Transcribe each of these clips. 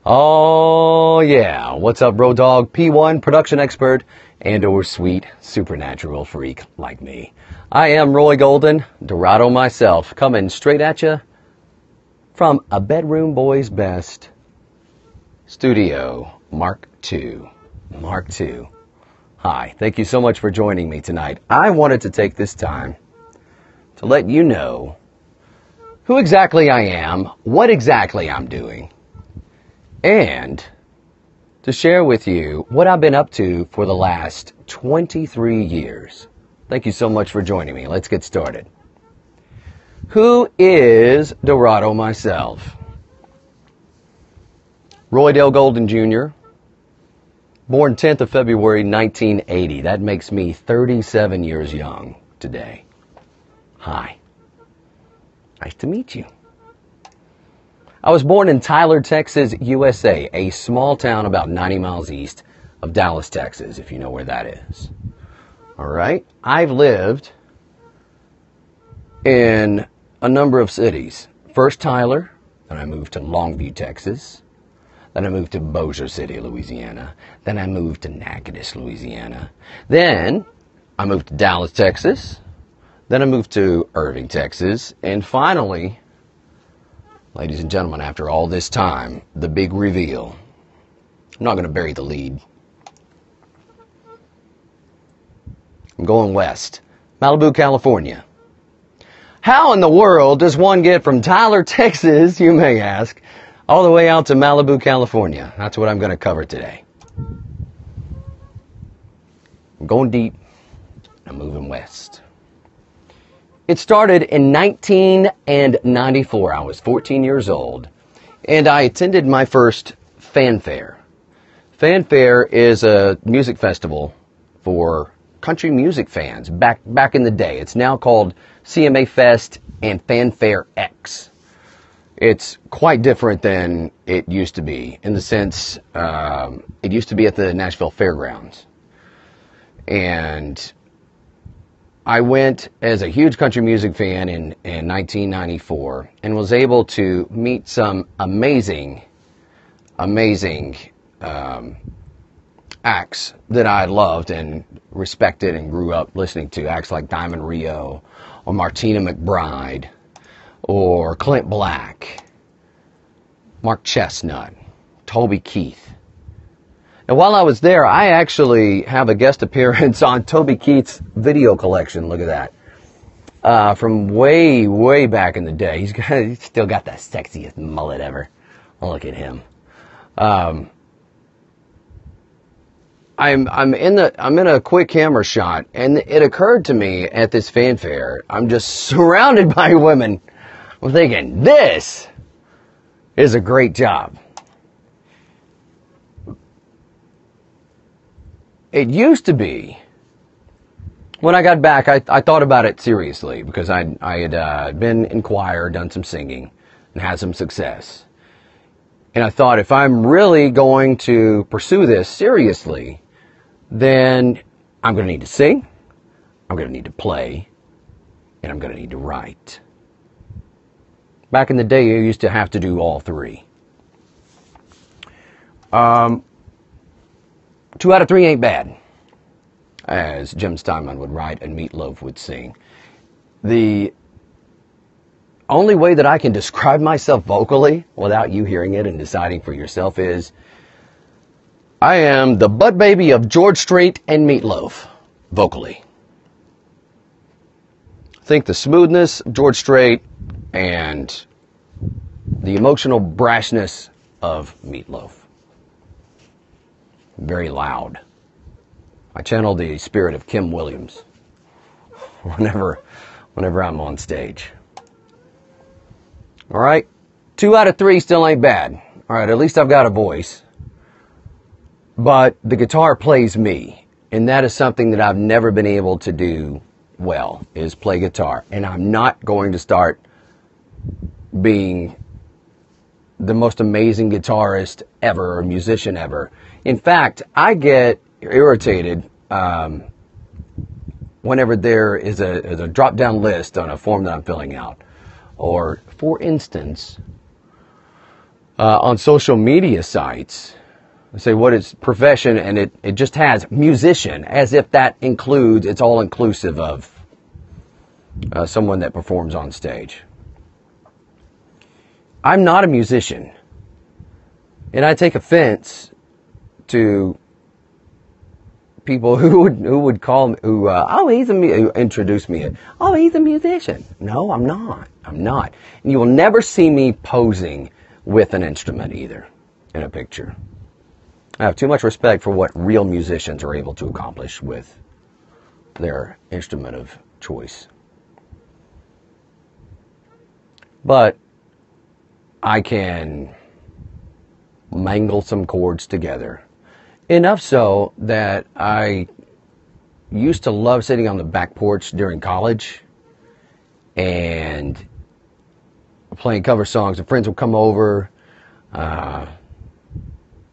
Oh, yeah. What's up, Road Dog? P1, production expert and/or sweet supernatural freak like me. I am Roy Golden, Dorado myself, coming straight at you from a bedroom boy's best studio, Mark II. Mark II. Hi, thank you so much for joining me tonight. I wanted to take this time to let you know who exactly I am, what exactly I'm doing, and to share with you what I've been up to for the last 23 years. Thank you so much for joining me. Let's get started. Who is Dorado myself? Roy Dale Golden Jr., born 10th of February 1980. That makes me 37 years young today. Hi. Nice to meet you. I was born in Tyler, Texas, USA, a small town about 90 miles east of Dallas, Texas, if you know where that is. All right. I've lived in a number of cities. First Tyler, then I moved to Longview, Texas. Then I moved to Bossier City, Louisiana. Then I moved to Natchitoches, Louisiana. Then I moved to Dallas, Texas. Then I moved to Irving, Texas. And finally, ladies and gentlemen, after all this time, the big reveal. I'm not going to bury the lead. I'm going west. Malibu, California. How in the world does one get from Tyler, Texas, you may ask, all the way out to Malibu, California? That's what I'm going to cover today. I'm going deep. I'm moving west. It started in 1994. I was 14 years old, and I attended my first fanfare. Fanfare is a music festival for country music fans back in the day. It's now called CMA Fest and Fanfare X. It's quite different than it used to be in the sense it used to be at the Nashville Fairgrounds. And I went as a huge country music fan in 1994 and was able to meet some amazing acts that I loved and respected and grew up listening to. Acts like Diamond Rio or Martina McBride or Clint Black, Mark Chestnut, Toby Keith. And while I was there, I actually have a guest appearance on Toby Keith's video collection. Look at that. From way back in the day. He's still got the sexiest mullet ever. Look at him. I'm in a quick camera shot, and it occurred to me at this fanfare, I'm just surrounded by women. I'm thinking, this is a great job. It used to be, when I got back, I thought about it seriously because I had been in choir, done some singing, and had some success. And I thought, if I'm really going to pursue this seriously, then I'm going to need to sing, I'm going to need to play, and I'm going to need to write. Back in the day, you used to have to do all three. 2 out of 3 ain't bad, as Jim Steinman would write and Meat Loaf would sing. The only way that I can describe myself vocally without you hearing it and deciding for yourself is I am the butt baby of George Strait and Meat Loaf, vocally. Think the smoothness of George Strait and the emotional brashness of Meat Loaf. Very loud. I channel the spirit of Kim Williams whenever I'm on stage. All right, 2 out of 3 still ain't bad. All right, at least I've got a voice. But the guitar plays me, and that is something that I've never been able to do well, is play guitar. And I'm not going to start being the most amazing guitarist ever or musician ever. In fact, I get irritated whenever there is a drop-down list on a form that I'm filling out. Or, for instance, on social media sites, say what is profession, and it just has musician, as if that includes, it's all inclusive of someone that performs on stage. I'm not a musician, and I take offense to people who would call me, who introduce me, oh, he's a musician. No, I'm not. I'm not. And you will never see me posing with an instrument either in a picture. I have too much respect for what real musicians are able to accomplish with their instrument of choice. But I can mangle some chords together. Enough so that I used to love sitting on the back porch during college and playing cover songs. And friends would come over, and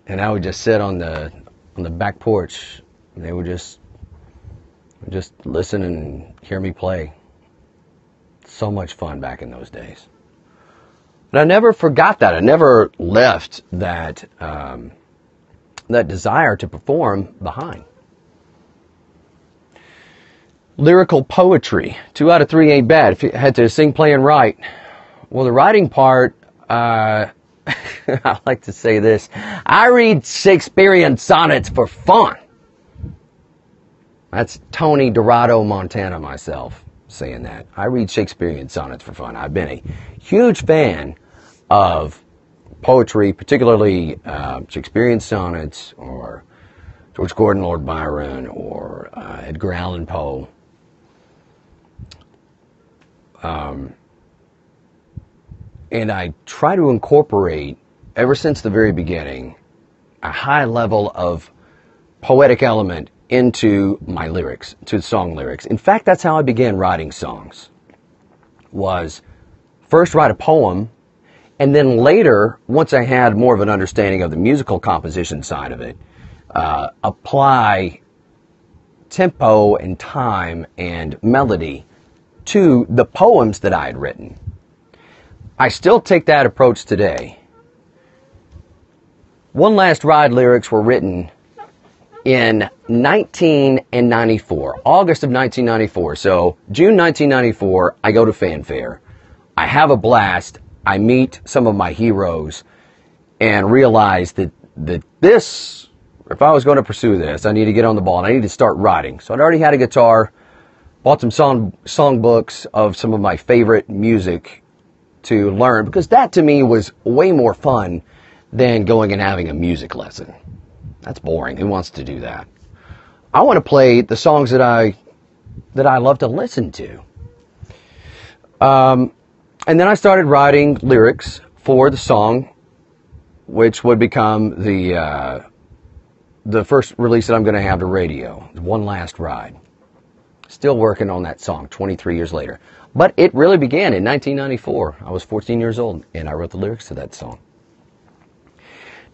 I would just sit on the back porch, and they would just listen and hear me play. So much fun back in those days. And I never forgot that. I never left that that desire to perform behind. Lyrical poetry. 2 out of 3 ain't bad. If you had to sing, play, and write. Well, the writing part, I like to say this. I read Shakespearean sonnets for fun. That's Tony Dorado, Montana, myself, saying that. I read Shakespearean sonnets for fun. I've been a huge fan of poetry, particularly Shakespearean sonnets, or George Gordon, Lord Byron, or Edgar Allan Poe. And I try to incorporate, ever since the very beginning, a high level of poetic element into my lyrics, to song lyrics. In fact, that's how I began writing songs. Was first write a poem, and then later, once I had more of an understanding of the musical composition side of it, apply tempo and time and melody to the poems that I had written. I still take that approach today. One Last Ride lyrics were written in 1994, August of 1994. So June 1994, I go to Fanfare. I have a blast. I meet some of my heroes and realize that this, if I was going to pursue this, I need to get on the ball and I need to start writing. So I'd already had a guitar, bought some song books of some of my favorite music to learn, because that to me was way more fun than going and having a music lesson. That's boring. Who wants to do that? I want to play the songs that I love to listen to. And then I started writing lyrics for the song, which would become the first release that I'm going to have to radio, One Last Ride. Still working on that song 23 years later. But it really began in 1994. I was 14 years old, and I wrote the lyrics to that song.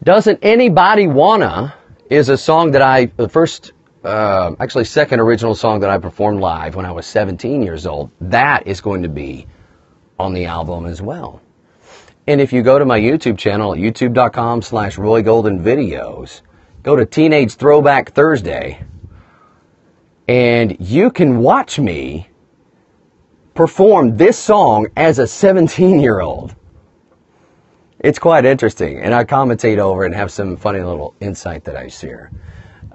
Doesn't Anybody Wanna is a song that the first, actually second original song that I performed live when I was 17 years old. That is going to be on the album as well. And if you go to my YouTube channel, youtube.com/Roy Golden Videos, go to Teenage Throwback Thursday, and you can watch me perform this song as a 17-year-old. It's quite interesting, and I commentate over and have some funny little insight that I share.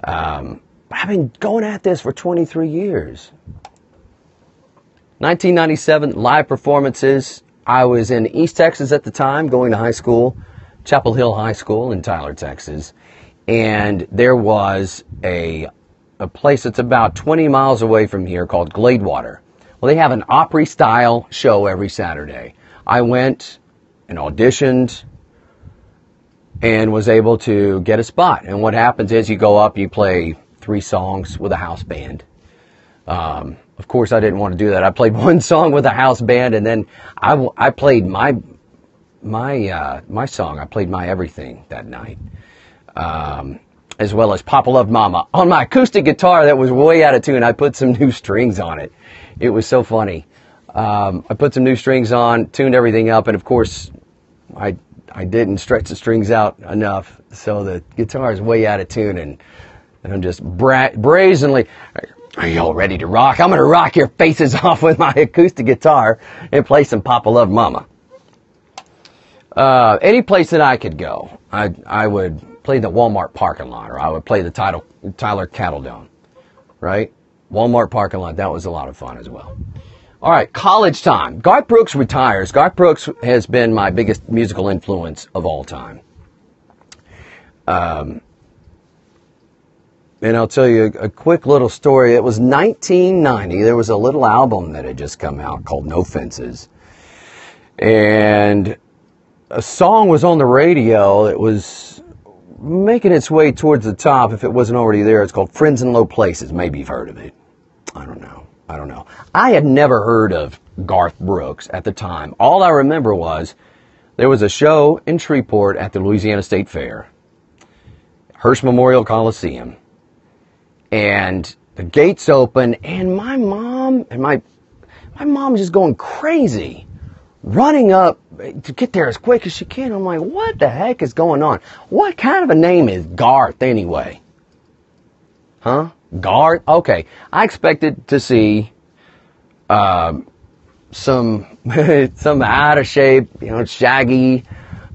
I've been going at this for 23 years. 1997, live performances. I was in East Texas at the time, going to high school, Chapel Hill High School in Tyler, Texas. And there was a place that's about 20 miles away from here called Gladewater. Well, they have an Opry-style show every Saturday. I went and auditioned and was able to get a spot. And what happens is you go up, you play 3 songs with a house band. Of course, I didn't want to do that. I played 1 song with a house band, and then I played my song. I played My Everything that night, as well as Papa Loved Mama on my acoustic guitar that was way out of tune. I put some new strings on it. It was so funny. I put some new strings on, tuned everything up, and of course, I I didn't stretch the strings out enough, so the guitar is way out of tune, and I'm just brazenly, are you all ready to rock? I'm going to rock your faces off with my acoustic guitar and play some Papa Love Mama. Any place that I could go, I would play the Walmart parking lot, or I would play the Tyler Cattle Dome, right? Walmart parking lot, that was a lot of fun as well. All right, college time. Garth Brooks retires. Garth Brooks has been my biggest musical influence of all time. And I'll tell you a quick little story. It was 1990. There was a little album that had just come out called No Fences. And a song was on the radio that was making its way towards the top, if it wasn't already there. It's called Friends in Low Places. Maybe you've heard of it. I don't know. I had never heard of Garth Brooks at the time. All I remember was there was a show in Shreveport at the Louisiana State Fair, Hearst Memorial Coliseum, and the gates open, and my mom was just going crazy, running up to get there as quick as she can. I'm like, what the heck is going on? What kind of a name is Garth anyway? Huh? Garth? Okay. I expected to see some out of shape, shaggy,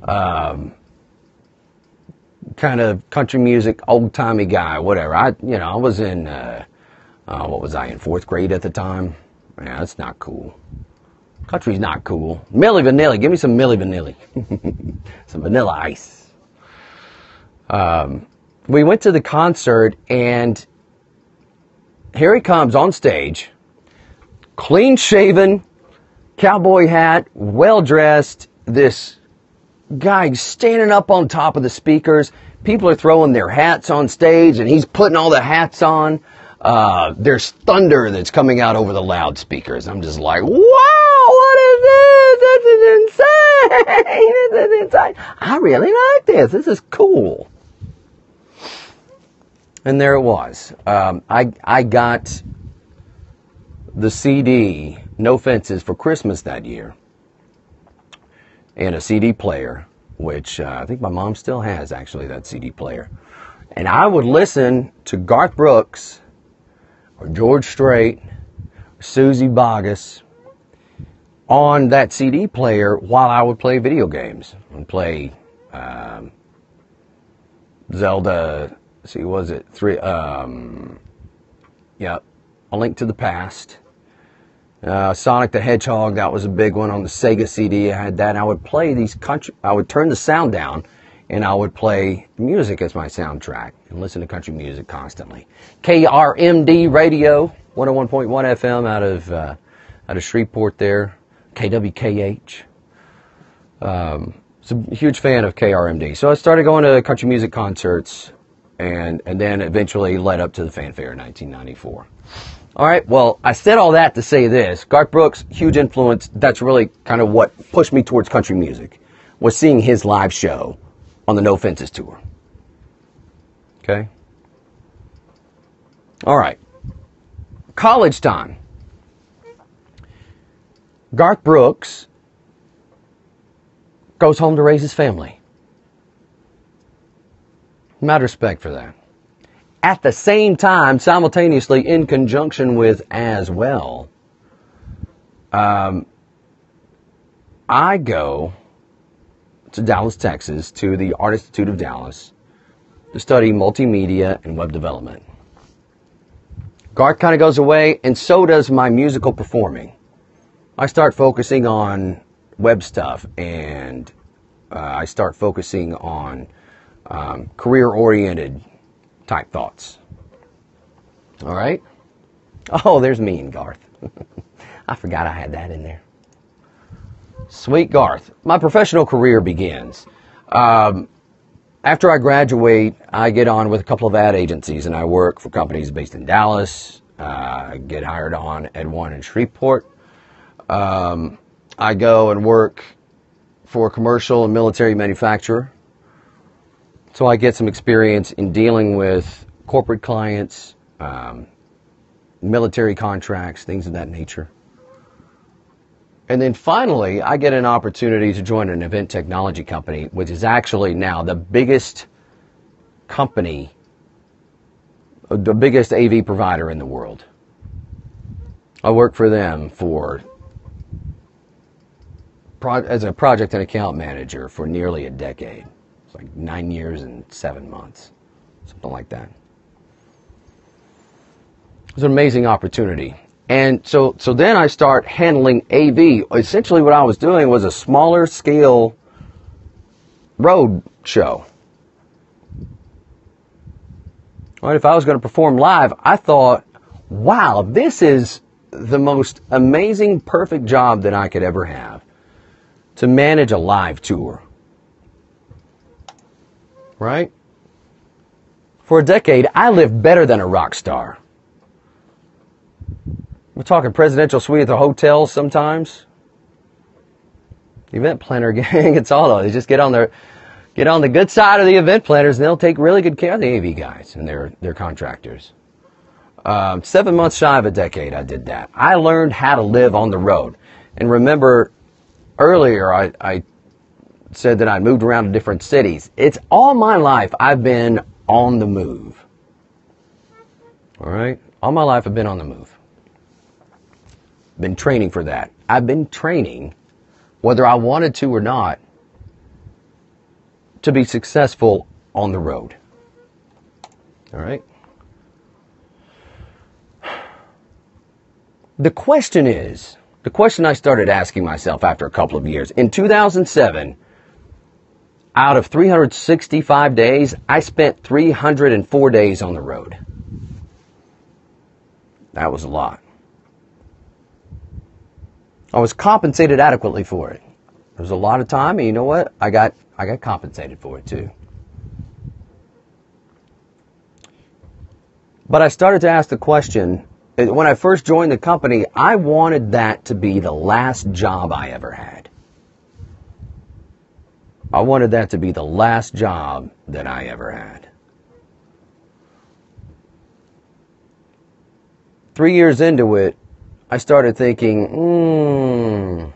kind of country music, old timey guy, whatever. I was in what was I in, 4th grade at the time? Yeah, that's not cool. Country's not cool. Milli Vanilli, give me some Milli Vanilli. Some Vanilla Ice. We went to the concert, and here he comes on stage, clean shaven, cowboy hat, well dressed, this guy standing up on top of the speakers. People are throwing their hats on stage, and he's putting all the hats on. There's thunder that's coming out over the loudspeakers. I'm just like, wow, what is this? This is insane. This is insane. I really like this. This is cool. And there it was. I got the CD, No Fences, for Christmas that year, and a CD player, which I think my mom still has, actually, that CD player. And I would listen to Garth Brooks or George Strait or Susie Boggess on that CD player while I would play video games and play Zelda. See, was it A Link to the Past. Sonic the Hedgehog, that was a big one on the Sega CD. I had that. I would play these I would turn the sound down, and I would play music as my soundtrack and listen to country music constantly. KRMD Radio, 101.1 FM out of Shreveport there. KWKH. So a huge fan of KRMD. So I started going to country music concerts, and then eventually led up to the Fanfare in 1994. All right, well, I said all that to say this. Garth Brooks, huge influence. That's really kind of what pushed me towards country music, was seeing his live show on the No Fences tour. Okay? All right. College time. Garth Brooks goes home to raise his family. Mad respect for that. At the same time, simultaneously, in conjunction with as well, I go to Dallas, Texas, to the Art Institute of Dallas to study multimedia and web development. Garth kind of goes away, and so does my musical performing. I start focusing on web stuff, and I start focusing on career-oriented type thoughts. All right? Oh, there's me and Garth. I forgot I had that in there. Sweet Garth. My professional career begins. After I graduate, I get on with a couple of ad agencies, and I work for companies based in Dallas. I get hired on at one in Shreveport. I go and work for a commercial and military manufacturer. So I get some experience in dealing with corporate clients, military contracts, things of that nature. And then finally, I get an opportunity to join an event technology company, which is actually now the biggest company, the biggest AV provider in the world. I worked for them as a project and account manager for nearly a decade. It's like 9 years and 7 months, something like that. It was an amazing opportunity. And so then I start handling AV. Essentially what I was doing was a smaller scale road show. Right, if I was going to perform live, I thought, wow, this is the most amazing, perfect job that I could ever have, to manage a live tour. Right? For a decade, I lived better than a rock star. We're talking presidential suite at the hotels sometimes. Event planner gang, it's all of it. They just get on the good side of the event planners, and they'll take really good care of the AV guys and their contractors. 7 months shy of a decade, I did that. I learned how to live on the road. And remember, earlier I said that I moved around to different cities. It's all my life I've been on the move. All right? All my life I've been on the move. Been training for that. I've been training, whether I wanted to or not, to be successful on the road. All right? The question I started asking myself after a couple of years, in 2007, out of 365 days, I spent 304 days on the road. That was a lot. I was compensated adequately for it. There was a lot of time, and you know what? I got compensated for it too. But I started to ask the question, when I first joined the company, I wanted that to be the last job I ever had. I wanted that to be the last job that I ever had. 3 years into it, I started thinking,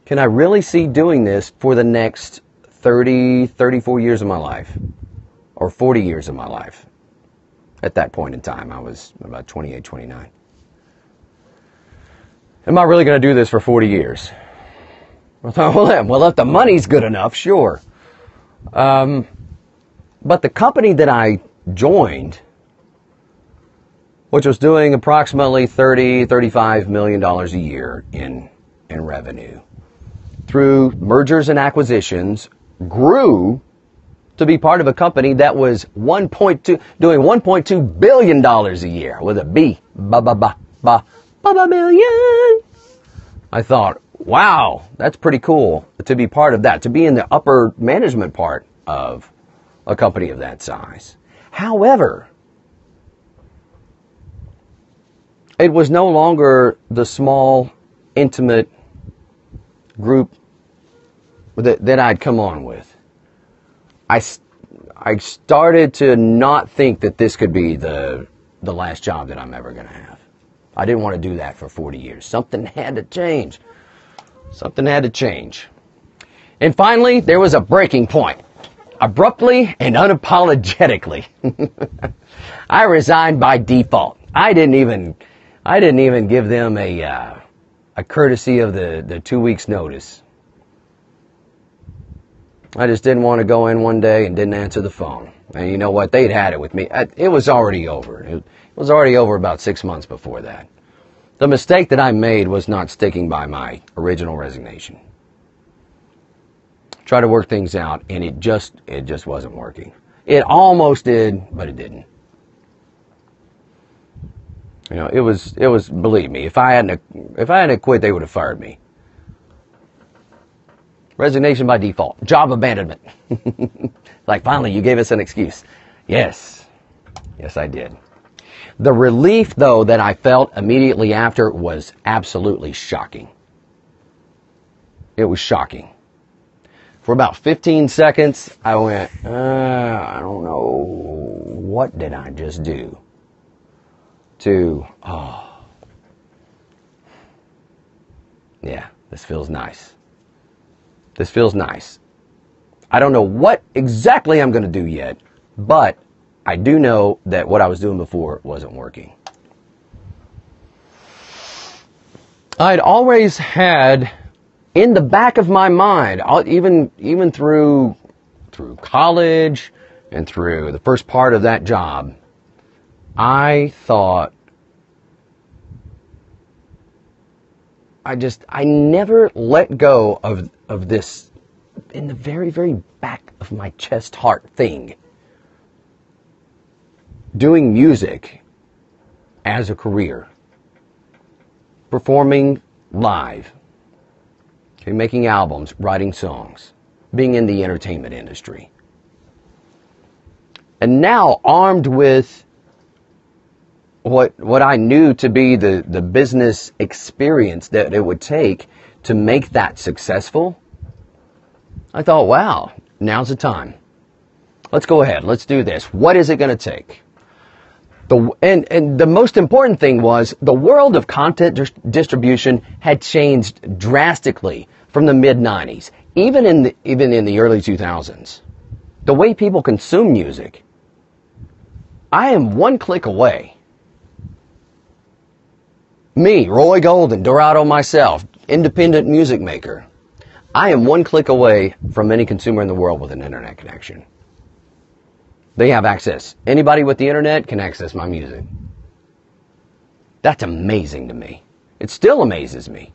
can I really see doing this for the next 30, 34 years of my life? Or 40 years of my life? At that point in time, I was about 28, 29. Am I really going to do this for 40 years? I thought, well, if the money's good enough, sure. But the company that I joined, which was doing approximately $30, $35 million a year in revenue, through mergers and acquisitions, grew to be part of a company that was doing $1.2 billion a year with a B, million. I thought, wow, that's pretty cool to be part of that, to be in the upper management part of a company of that size. However, it was no longer the small, intimate group that I'd come on with. I started to not think that this could be the last job that I'm ever going to have. I didn't want to do that for 40 years. Something had to change. Something had to change. And finally, there was a breaking point. Abruptly and unapologetically, I resigned by default. I didn't even give them a courtesy of the 2 weeks notice. I just didn't want to go in one day and didn't answer the phone. And you know what? They'd had it with me. It was already over. It was already over about 6 months before that. The mistake that I made was not sticking by my original resignation. Try to work things out, and it just wasn't working. It almost did, but it didn't. You know, it was. Believe me, if I hadn't quit, they would have fired me. Resignation by default. Job abandonment. Like, finally, you gave us an excuse. Yes. Yes, I did. The relief, though, that I felt immediately after was absolutely shocking. It was shocking. For about 15 seconds, I went, I don't know, what did I just do? Yeah, this feels nice. This feels nice. I don't know what exactly I'm going to do yet, but I do know that what I was doing before wasn't working. I'd always had in the back of my mind, even through college and through the first part of that job, I thought, I never let go of this in the very, very back of my chest heart thing. Doing music as a career. Performing live. Okay, making albums, writing songs. Being in the entertainment industry. And now, armed with what I knew to be the business experience that it would take to make that successful, I thought, wow, now's the time. Let's go ahead. Let's do this. What is it going to take? And the most important thing was the world of content distribution had changed drastically from the mid-90s, even in the early 2000s. The way people consume music. I am one click away. Me, Roy Golden, Dorado myself, independent music maker. I am one click away from any consumer in the world with an internet connection. They have access. Anybody with the internet can access my music. That's amazing to me. It still amazes me.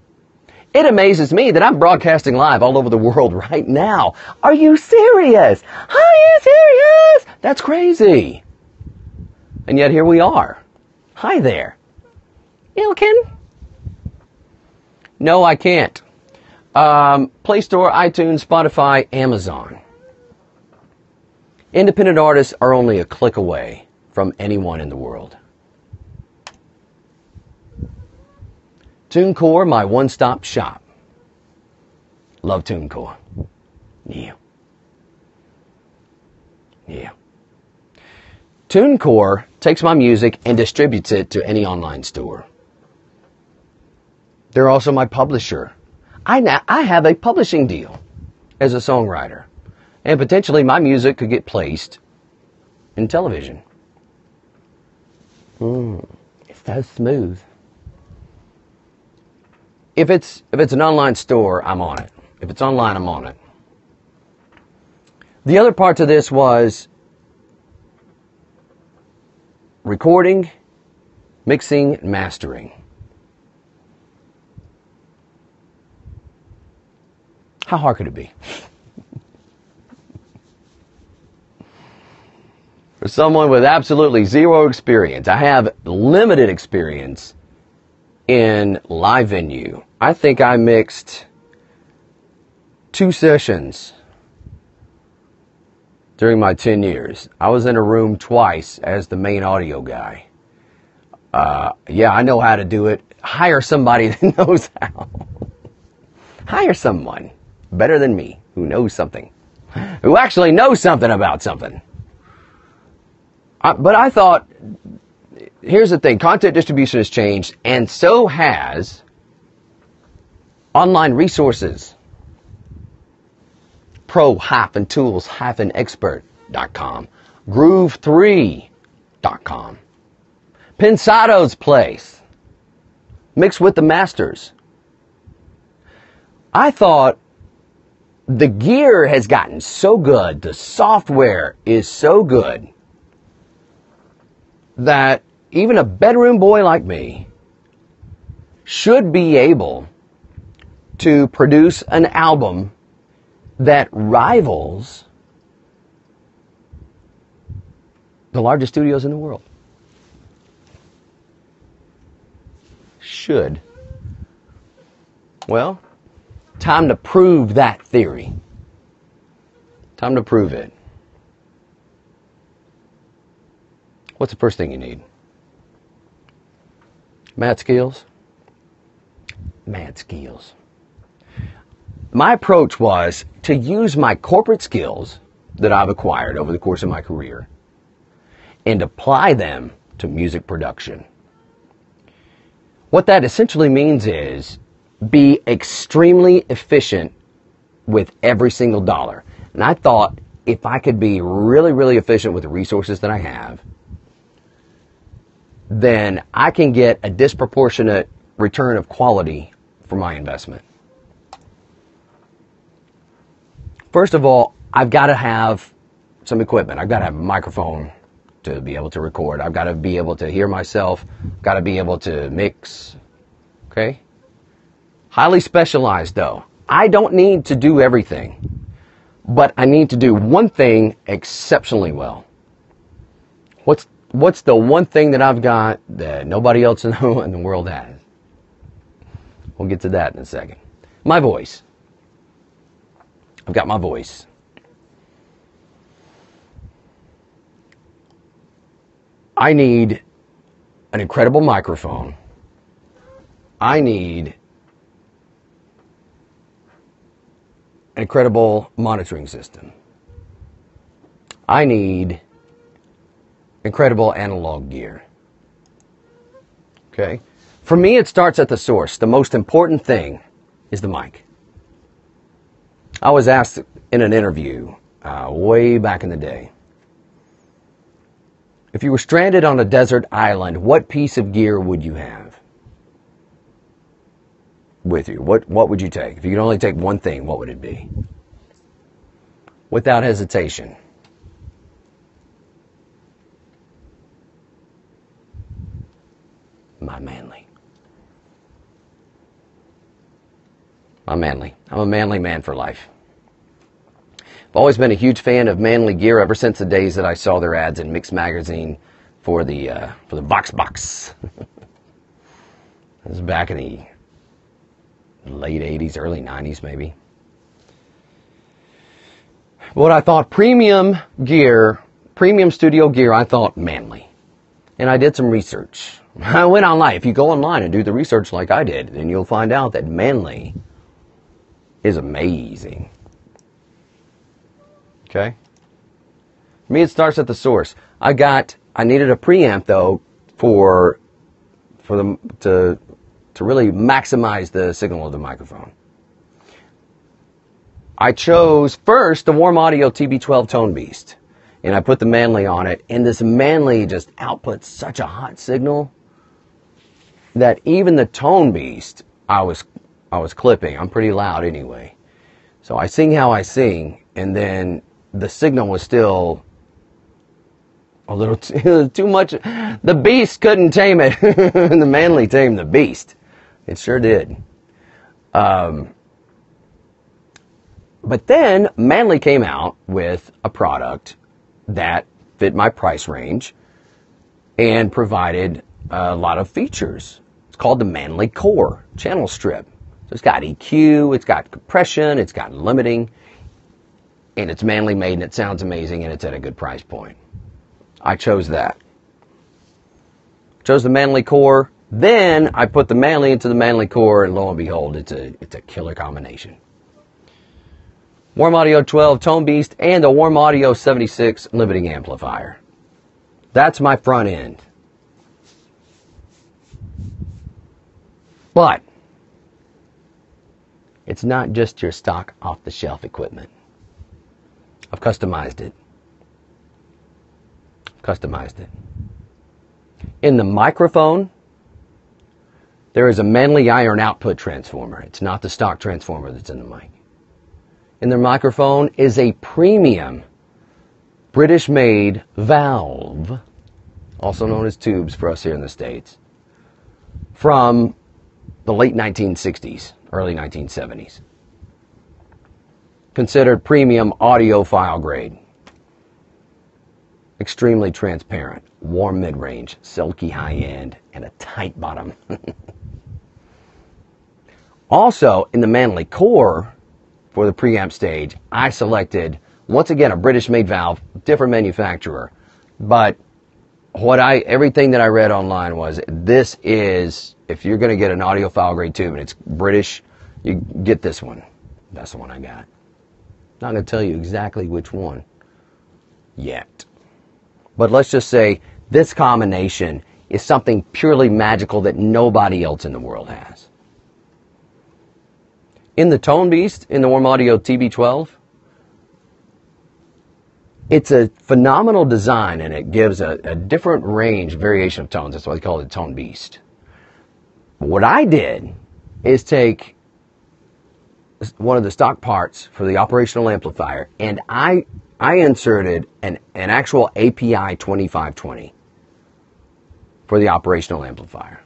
It amazes me that I'm broadcasting live all over the world right now. Are you serious? Are you serious? That's crazy. And yet here we are. Hi there. Ilkin? No, I can't. Play Store, iTunes, Spotify, Amazon. Independent artists are only a click away from anyone in the world. TuneCore, my one-stop shop. Love TuneCore. Yeah. Yeah. TuneCore takes my music and distributes it to any online store. They're also my publisher. I have a publishing deal as a songwriter. And potentially my music could get placed in television. It's so smooth. If it's an online store, I'm on it. If it's online, I'm on it. The other part to this was recording, mixing, and mastering. How hard could it be? For someone with absolutely zero experience, I have limited experience in live venue. I think I mixed 2 sessions during my 10 years. I was in a room twice as the main audio guy. Yeah, I know how to do it. Hire somebody that knows how. Hire someone better than me who knows something. Who actually knows something about something. But I thought, here's the thing, content distribution has changed, and so has online resources. Pro-tools-expert.com, Groove3.com, Pensado's Place, mixed with the masters. I thought the gear has gotten so good, the software is so good, that even a bedroom boy like me should be able to produce an album that rivals the largest studios in the world. Should. Well, time to prove that theory. Time to prove it. What's the first thing you need? Mad skills? Mad skills. My approach was to use my corporate skills that I've acquired over the course of my career and apply them to music production. What that essentially means is be extremely efficient with every single dollar. And I thought if I could be really, really efficient with the resources that I have, then I can get a disproportionate return of quality for my investment. First of all, I've got to have some equipment. I've got to have a microphone to be able to record. I've got to be able to hear myself. I've got to be able to mix. Okay? Highly specialized though. I don't need to do everything, but I need to do one thing exceptionally well. What's the one thing that I've got that nobody else in the world has? We'll get to that in a second. My voice. I've got my voice. I need an incredible microphone. I need an incredible monitoring system. I need incredible analog gear. Okay? For me, it starts at the source. The most important thing is the mic. I was asked in an interview way back in the day, if you were stranded on a desert island, what piece of gear would you have with you? What would you take? If you could only take one thing, what would it be? Without hesitation. My manly. I'm a manly man for life. I've always been a huge fan of manly gear ever since the days that I saw their ads in Mix magazine for the Vox Box. This was back in the late 80s, early 90s maybe. What I thought premium gear, premium studio gear, I thought manly. And I did some research. I went online. If you go online and do the research like I did, then you'll find out that manly is amazing. Okay? For me, it starts at the source. I needed a preamp though to really maximize the signal of the microphone. I chose first the Warm Audio TB12 Tone Beast, and I put the manly on it, and this manly just outputs such a hot signal that even the Tone Beast I was clipping. I'm pretty loud anyway. So I sing how I sing, and then the signal was still a little too much. The beast couldn't tame it. The manly tamed the beast. It sure did. But then Manly came out with a product that fit my price range and provided a lot of features. It's called the Manly Core Channel Strip. So it's got EQ, it's got compression, it's got limiting, and it's manly made, and it sounds amazing, and it's at a good price point. I chose that. Chose the Manly Core. Then I put the Manly into the Manly Core, and lo and behold, it's a killer combination. Warm Audio 12 Tone Beast and a Warm Audio 76 limiting amplifier. That's my front end. But it's not just your stock off-the-shelf equipment. I've customized it. In the microphone, there is a Manly iron output transformer. It's not the stock transformer that's in the mic. In the microphone is a premium British-made valve, also known as tubes for us here in the States, from the late 1960s, early 1970s. Considered premium audiophile grade. Extremely transparent, warm mid-range, silky high-end, and a tight bottom. Also, in the Manly Core, for the preamp stage, I selected, once again, a British-made valve, different manufacturer. But everything that I read online was, this is, if you're going to get an audiophile grade tube and it's British, you get this one. That's the one I got. Not going to tell you exactly which one yet. But let's just say this combination is something purely magical that nobody else in the world has. In the Tone Beast, in the Warm Audio TB12, it's a phenomenal design, and it gives a different range, variation of tones. That's why they call it Tone Beast. What I did is take one of the stock parts for the operational amplifier, and I inserted an actual API 2520 for the operational amplifier.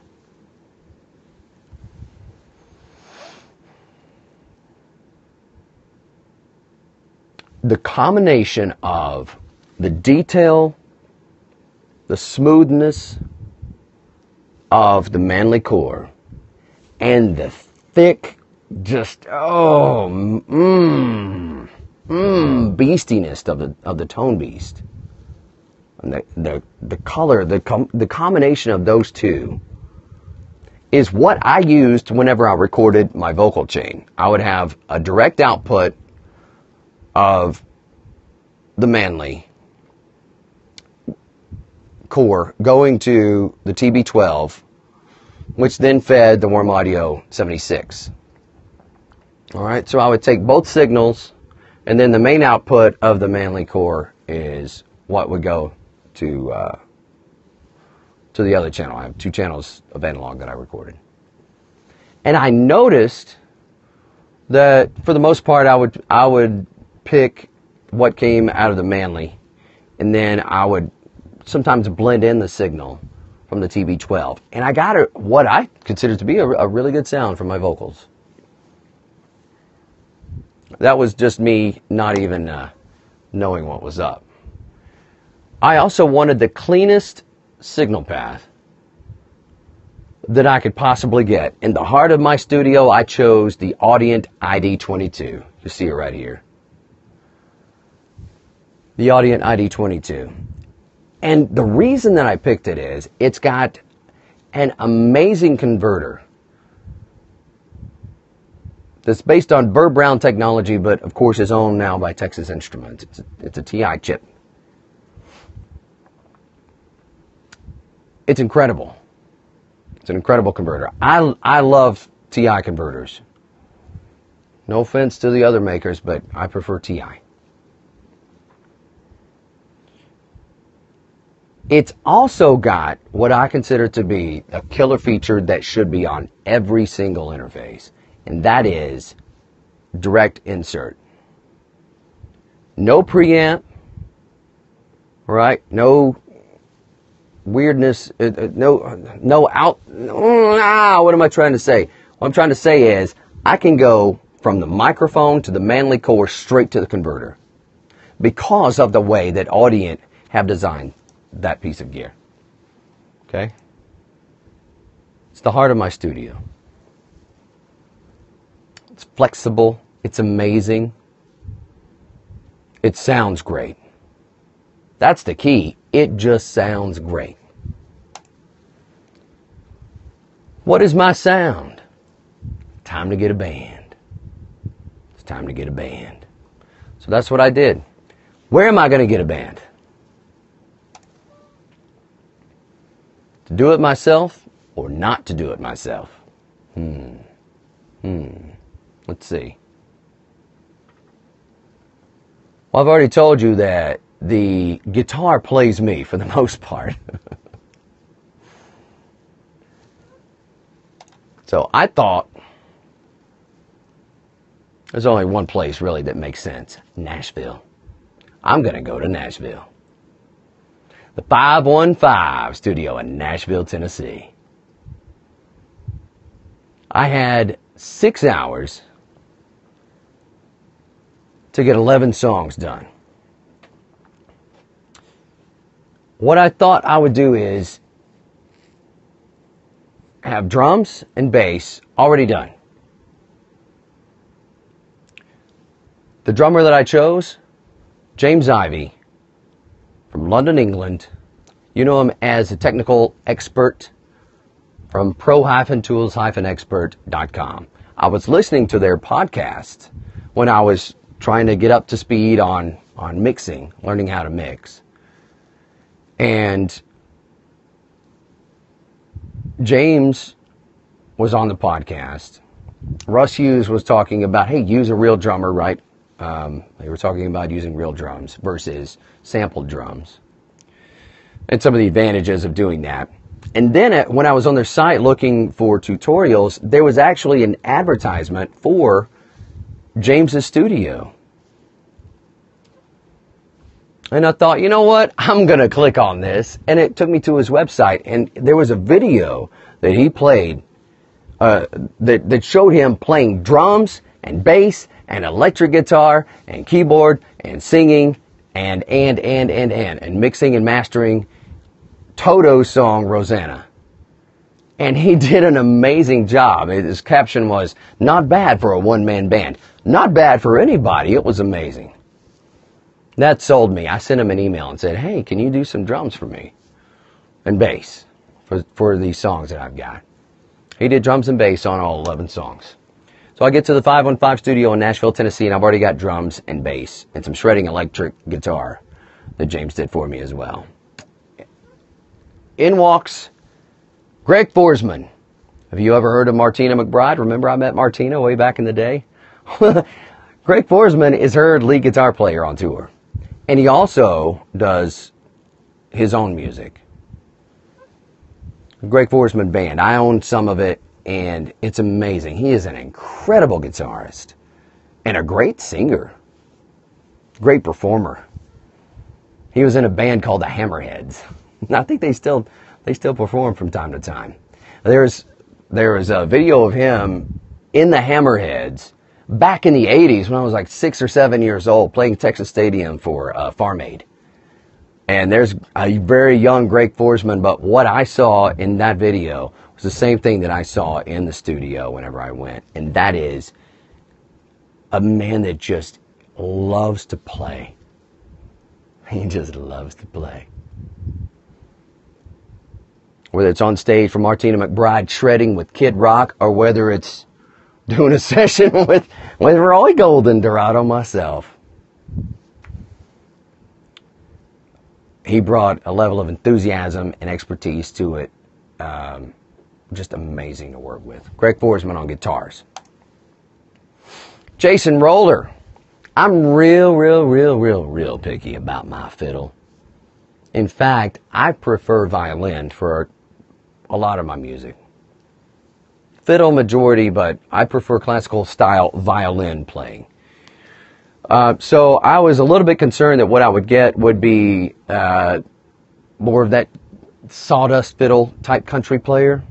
The combination of the detail, the smoothness of the manly core, and the thick, just beastiness of the Tone Beast, and the color, the combination of those two is what I used whenever I recorded my vocal chain. I would have a direct output of the manly core going to the TB12, which then fed the Warm Audio 76. All right, so I would take both signals, and then the main output of the manly core is what would go to the other channel. I have 2 channels of analog that I recorded. And I noticed that for the most part I would pick what came out of the manly, and then I would sometimes blend in the signal from the TB12, and I got what I consider to be a really good sound from my vocals. That was just me not even knowing what was up. I also wanted the cleanest signal path that I could possibly get. In the heart of my studio, I chose the Audient ID22. You see it right here. The Audient ID22. And the reason that I picked it is it's got an amazing converter that's based on Burr Brown technology, but of course is owned now by Texas Instruments. It's a TI chip. It's incredible. It's an incredible converter. I love TI converters. No offense to the other makers, but I prefer TI. It's also got what I consider to be a killer feature that should be on every single interface, and that is direct insert. No preamp, right? No weirdness, no out. What am I trying to say? What I'm trying to say is I can go from the microphone to the manly core straight to the converter because of the way that Audient have designed that piece of gear. Okay? It's the heart of my studio. It's flexible. It's amazing. It sounds great. That's the key. It just sounds great. What is my sound? Time to get a band. It's time to get a band. So that's what I did. Where am I going to get a band? To do it myself or not to do it myself? Let's see. Well, I've already told you that the guitar plays me for the most part. So I thought there's only one place really that makes sense. Nashville. I'm going to go to Nashville. The 515 studio in Nashville, Tennessee. I had 6 hours to get 11 songs done. What I thought I would do is have drums and bass already done. The drummer that I chose, James Ivey, from London, England. You know him as a technical expert from pro-tools-expert.com. I was listening to their podcast when I was trying to get up to speed on mixing, learning how to mix. And James was on the podcast, Russ Hughes was talking about, hey, use a real drummer, right? They were talking about using real drums versus sampled drums, and some of the advantages of doing that. And then when I was on their site looking for tutorials, there was actually an advertisement for James's studio. And I thought, you know what? I'm going to click on this. And it took me to his website. And there was a video that he played that showed him playing drums and bass and electric guitar and keyboard and singing and mixing and mastering Toto's song, Rosanna. And he did an amazing job. His caption was, not bad for a one-man band. Not bad for anybody. It was amazing. That sold me. I sent him an email and said, hey, can you do some drums for me? And bass for these songs that I've got. He did drums and bass on all 11 songs. So I get to the 515 studio in Nashville, Tennessee, and I've already got drums and bass and some shredding electric guitar that James did for me as well. In walks Greg Forsman. Have you ever heard of Martina McBride? Remember I met Martina way back in the day? Greg Forsman is her lead guitar player on tour. And he also does his own music. Greg Forsman Band. I own some of it, and it's amazing. He is an incredible guitarist and a great singer. Great performer. He was in a band called the Hammerheads. I think they still perform from time to time. There was a video of him in the Hammerheads back in the 80s when I was like 6 or 7 years old, playing Texas Stadium for Farm Aid. And there's a very young Greg Forsman, but what I saw in that video was the same thing that I saw in the studio whenever I went. And that is a man that just loves to play. He just loves to play. Whether it's on stage for Martina McBride shredding with Kid Rock, or whether it's doing a session with Roy Golden, Dorado myself. He brought a level of enthusiasm and expertise to it. Just amazing to work with. Greg Forsman on guitars. Jason Roller. I'm real picky about my fiddle. In fact, I prefer violin for a lot of my music. Fiddle majority, but I prefer classical style violin playing. So I was a little bit concerned that what I would get would be more of that sawdust fiddle type country player.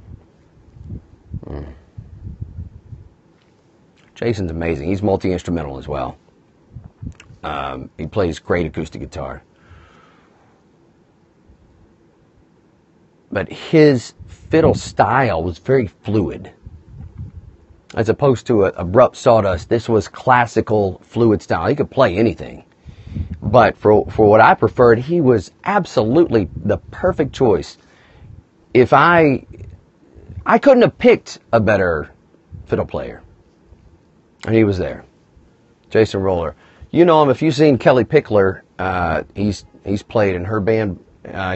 Jason's amazing. He's multi-instrumental as well. He plays great acoustic guitar. But his fiddle style was very fluid. As opposed to an abrupt sawdust, this was classical fluid style. He could play anything. But for what I preferred, he was absolutely the perfect choice. If I couldn't have picked a better fiddle player. And he was there. Jason Roller. You know him if you've seen Kelly Pickler. He's played in her band.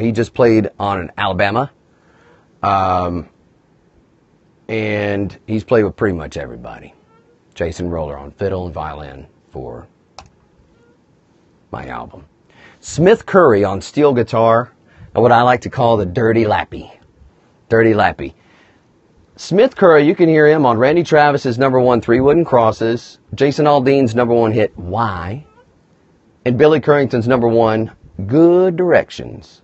He just played on Alabama. And he's played with pretty much everybody. Jason Roller on fiddle and violin for my album. Smith Curry on steel guitar, and what I like to call the Dirty Lappy. Dirty Lappy. Smith Curry, you can hear him on Randy Travis's #1 Three Wooden Crosses, Jason Aldean's #1 hit Why, and Billy Currington's #1 Good Directions.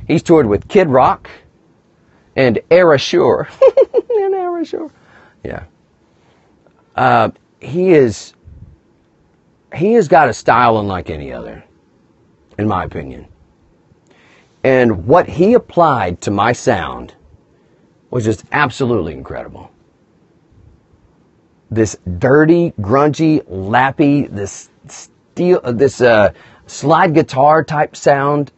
He's toured with Kid Rock and Era Sure. And Era Sure. Yeah. He has got a style unlike any other, in my opinion. And what he applied to my sound was just absolutely incredible. This dirty, grungy, lappy, this slide guitar type sound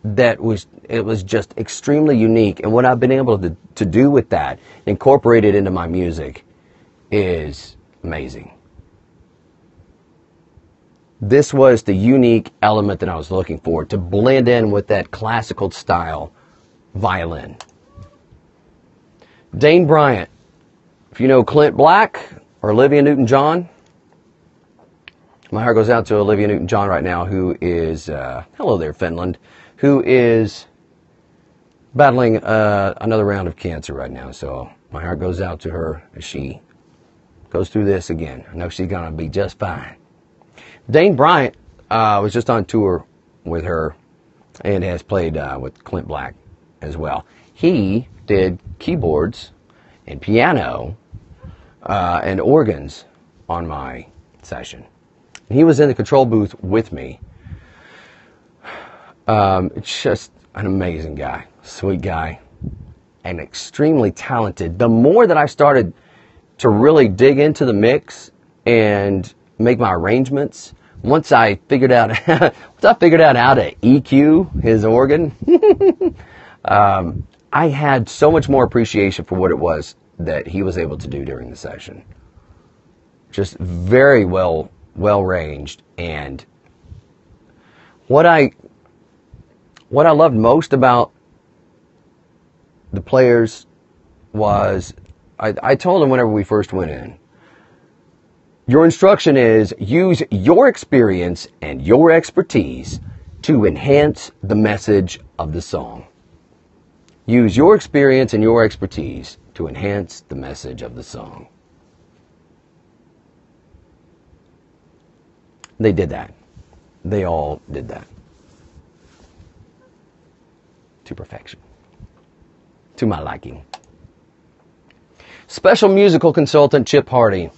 it was just extremely unique. And what I've been able to do with that, incorporate it into my music, is amazing. This was the unique element that I was looking for, to blend in with that classical style violin. Dane Bryant. If you know Clint Black, or Olivia Newton-John. My heart goes out to Olivia Newton-John right now, who is, hello there, Finland, who is battling another round of cancer right now. So my heart goes out to her as she goes through this again. I know she's going to be just fine. Dane Bryant was just on tour with her and has played with Clint Black as well. He did keyboards and piano and organs on my session. He was in the control booth with me. Just an amazing guy, sweet guy, and extremely talented. The more that I started to really dig into the mix and make my arrangements, once I figured out how to EQ his organ, I had so much more appreciation for what it was that he was able to do during the session. Just very well ranged, and what I loved most about the players was I told them whenever we first went in, your instruction is use your experience and your expertise to enhance the message of the song. Use your experience and your expertise to enhance the message of the song. They did that. They all did that. To perfection. To my liking. Special musical consultant Chip Hardy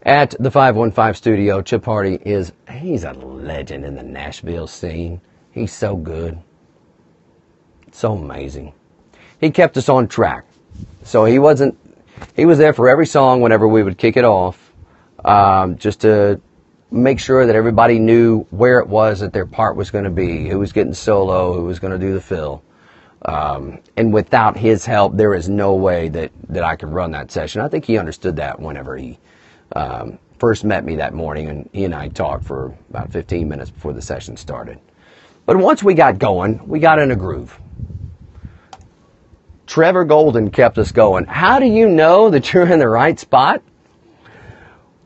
at the 515 studio. Chip Hardy he's a legend in the Nashville scene. He's so good. So amazing. He kept us on track. So he was there for every song whenever we would kick it off, just to make sure that everybody knew where it was that their part was going to be, who was getting solo, who was going to do the fill. And without his help, there is no way that I could run that session. I think he understood that whenever he first met me that morning, and he and I talked for about 15 minutes before the session started. But once we got going, we got in a groove. Trevor Golden kept us going. How do you know that you're in the right spot?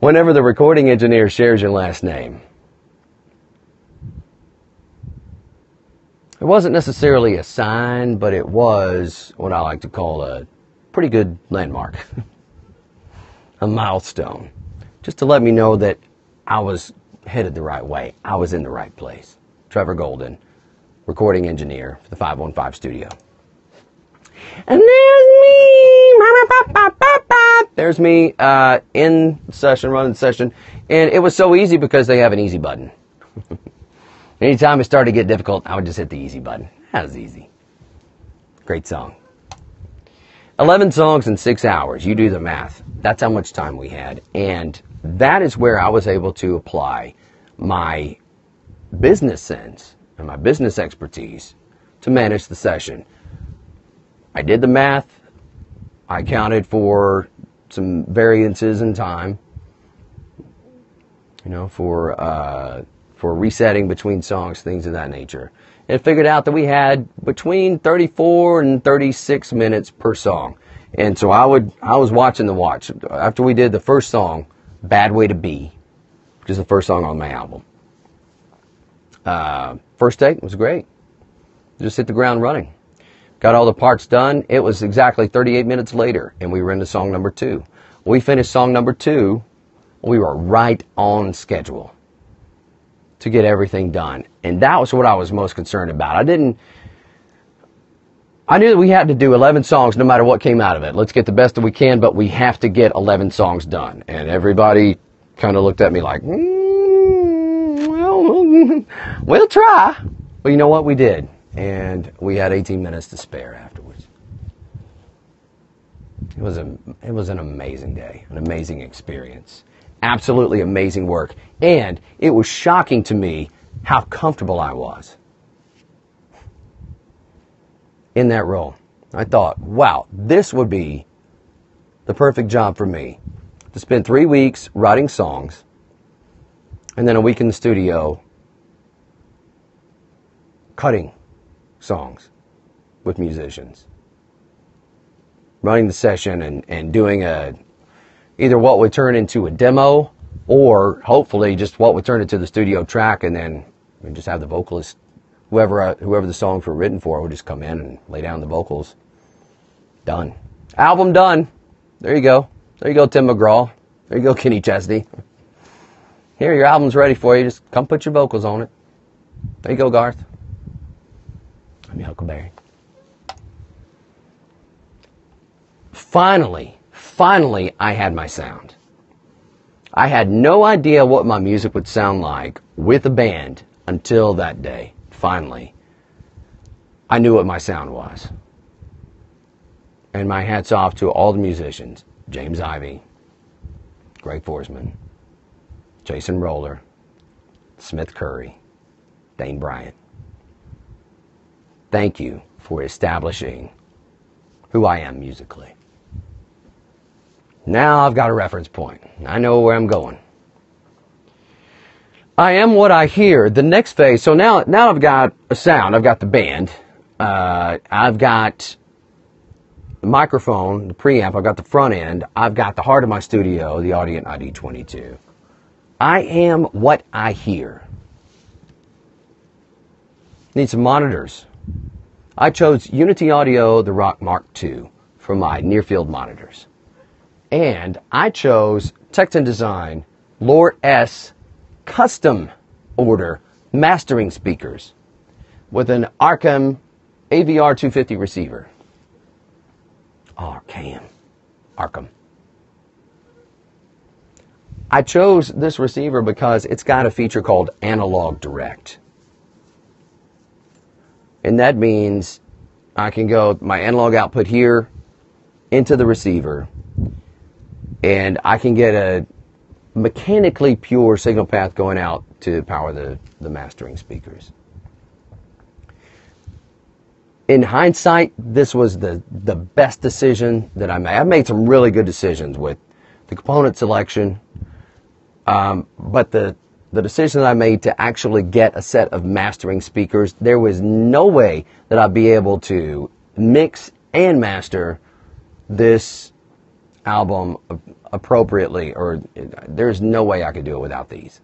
Whenever the recording engineer shares your last name. It wasn't necessarily a sign, but it was what I like to call a pretty good landmark. A milestone. Just to let me know that I was headed the right way. I was in the right place. Trevor Golden, recording engineer for the 515 studio. And there's me in session, running the session. And it was so easy because they have an easy button. Anytime it started to get difficult, I would just hit the easy button. That was easy. Great song. 11 songs in 6 hours. You do the math. That's how much time we had. And that is where I was able to apply my business sense and my business expertise to manage the session. I did the math. I accounted for some variances in time, for resetting between songs, things of that nature. And figured out that we had between 34 and 36 minutes per song. And so I was watching the watch. After we did the first song, Bad Way to Be, which is the first song on my album. First take was great. Just hit the ground running. Got all the parts done. It was exactly 38 minutes later, and we were into song number 2. When we finished song number 2, we were right on schedule to get everything done. And that was what I was most concerned about. I knew that we had to do 11 songs no matter what came out of it. Let's get the best that we can, but we have to get 11 songs done. And everybody kind of looked at me like, well, we'll try. But you know what? We did. And we had 18 minutes to spare afterwards. It was an amazing day, an amazing experience. Absolutely amazing work. And it was shocking to me how comfortable I was in that role. I thought, wow, this would be the perfect job for me. To spend 3 weeks writing songs and then a week in the studio cutting songs with musicians, running the session and doing a either what would turn into a demo or hopefully just what would turn into the studio track, and then we just have the vocalist, whoever the songs were written for, would just come in and lay down the vocals. Done. Album done. There you go. There you go, Tim McGraw. There you go, Kenny Chesney. Here, your album's ready for you. Just come put your vocals on it. There you go, Garth. I'm your Huckleberry. Finally, I had my sound. I had no idea what my music would sound like with a band until that day. Finally, I knew what my sound was. And my hat's off to all the musicians. James Ivey, Greg Forsman, Jason Roller, Smith Curry, Dane Bryant. Thank you for establishing who I am musically. Now I've got a reference point. I know where I'm going. I am what I hear. The next phase, so now I've got a sound. I've got the band. I've got the microphone, the preamp. I've got the front end. I've got the heart of my studio, the Audient ID22. I am what I hear. Need some monitors. I chose Unity Audio, the Rock Mark II for my near-field monitors. And I chose Tecton Design Lore S custom order mastering speakers with an Arkham AVR 250 receiver. Arkham. I chose this receiver because it's got a feature called Analog Direct. And that means I can go my analog output here into the receiver, and I can get a mechanically pure signal path going out to power the mastering speakers. In hindsight, this was the best decision that I made. I've made some really good decisions with the component selection, but the decision that I made to actually get a set of mastering speakers, there was no way that I'd be able to mix and master this album appropriately, or there's no way I could do it without these.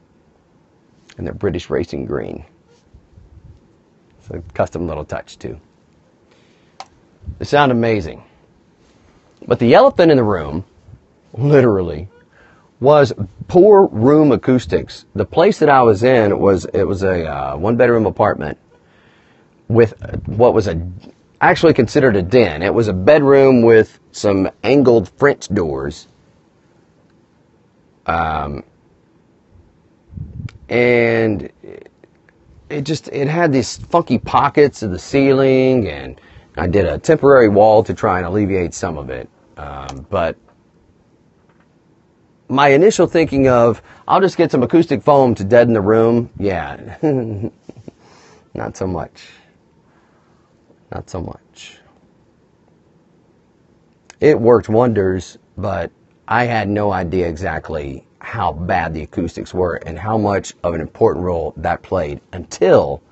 And they're British Racing Green. It's a custom little touch too. They sound amazing. But the elephant in the room, literally, was poor room acoustics. The place that I was in it was a one-bedroom apartment with what was actually considered a den. It was a bedroom with some angled French doors, and it had these funky pockets of the ceiling, and I did a temporary wall to try and alleviate some of it, but my initial thinking of, I'll just get some acoustic foam to deaden the room, yeah, not so much. Not so much. It worked wonders, but I had no idea exactly how bad the acoustics were and how much of an important role that played until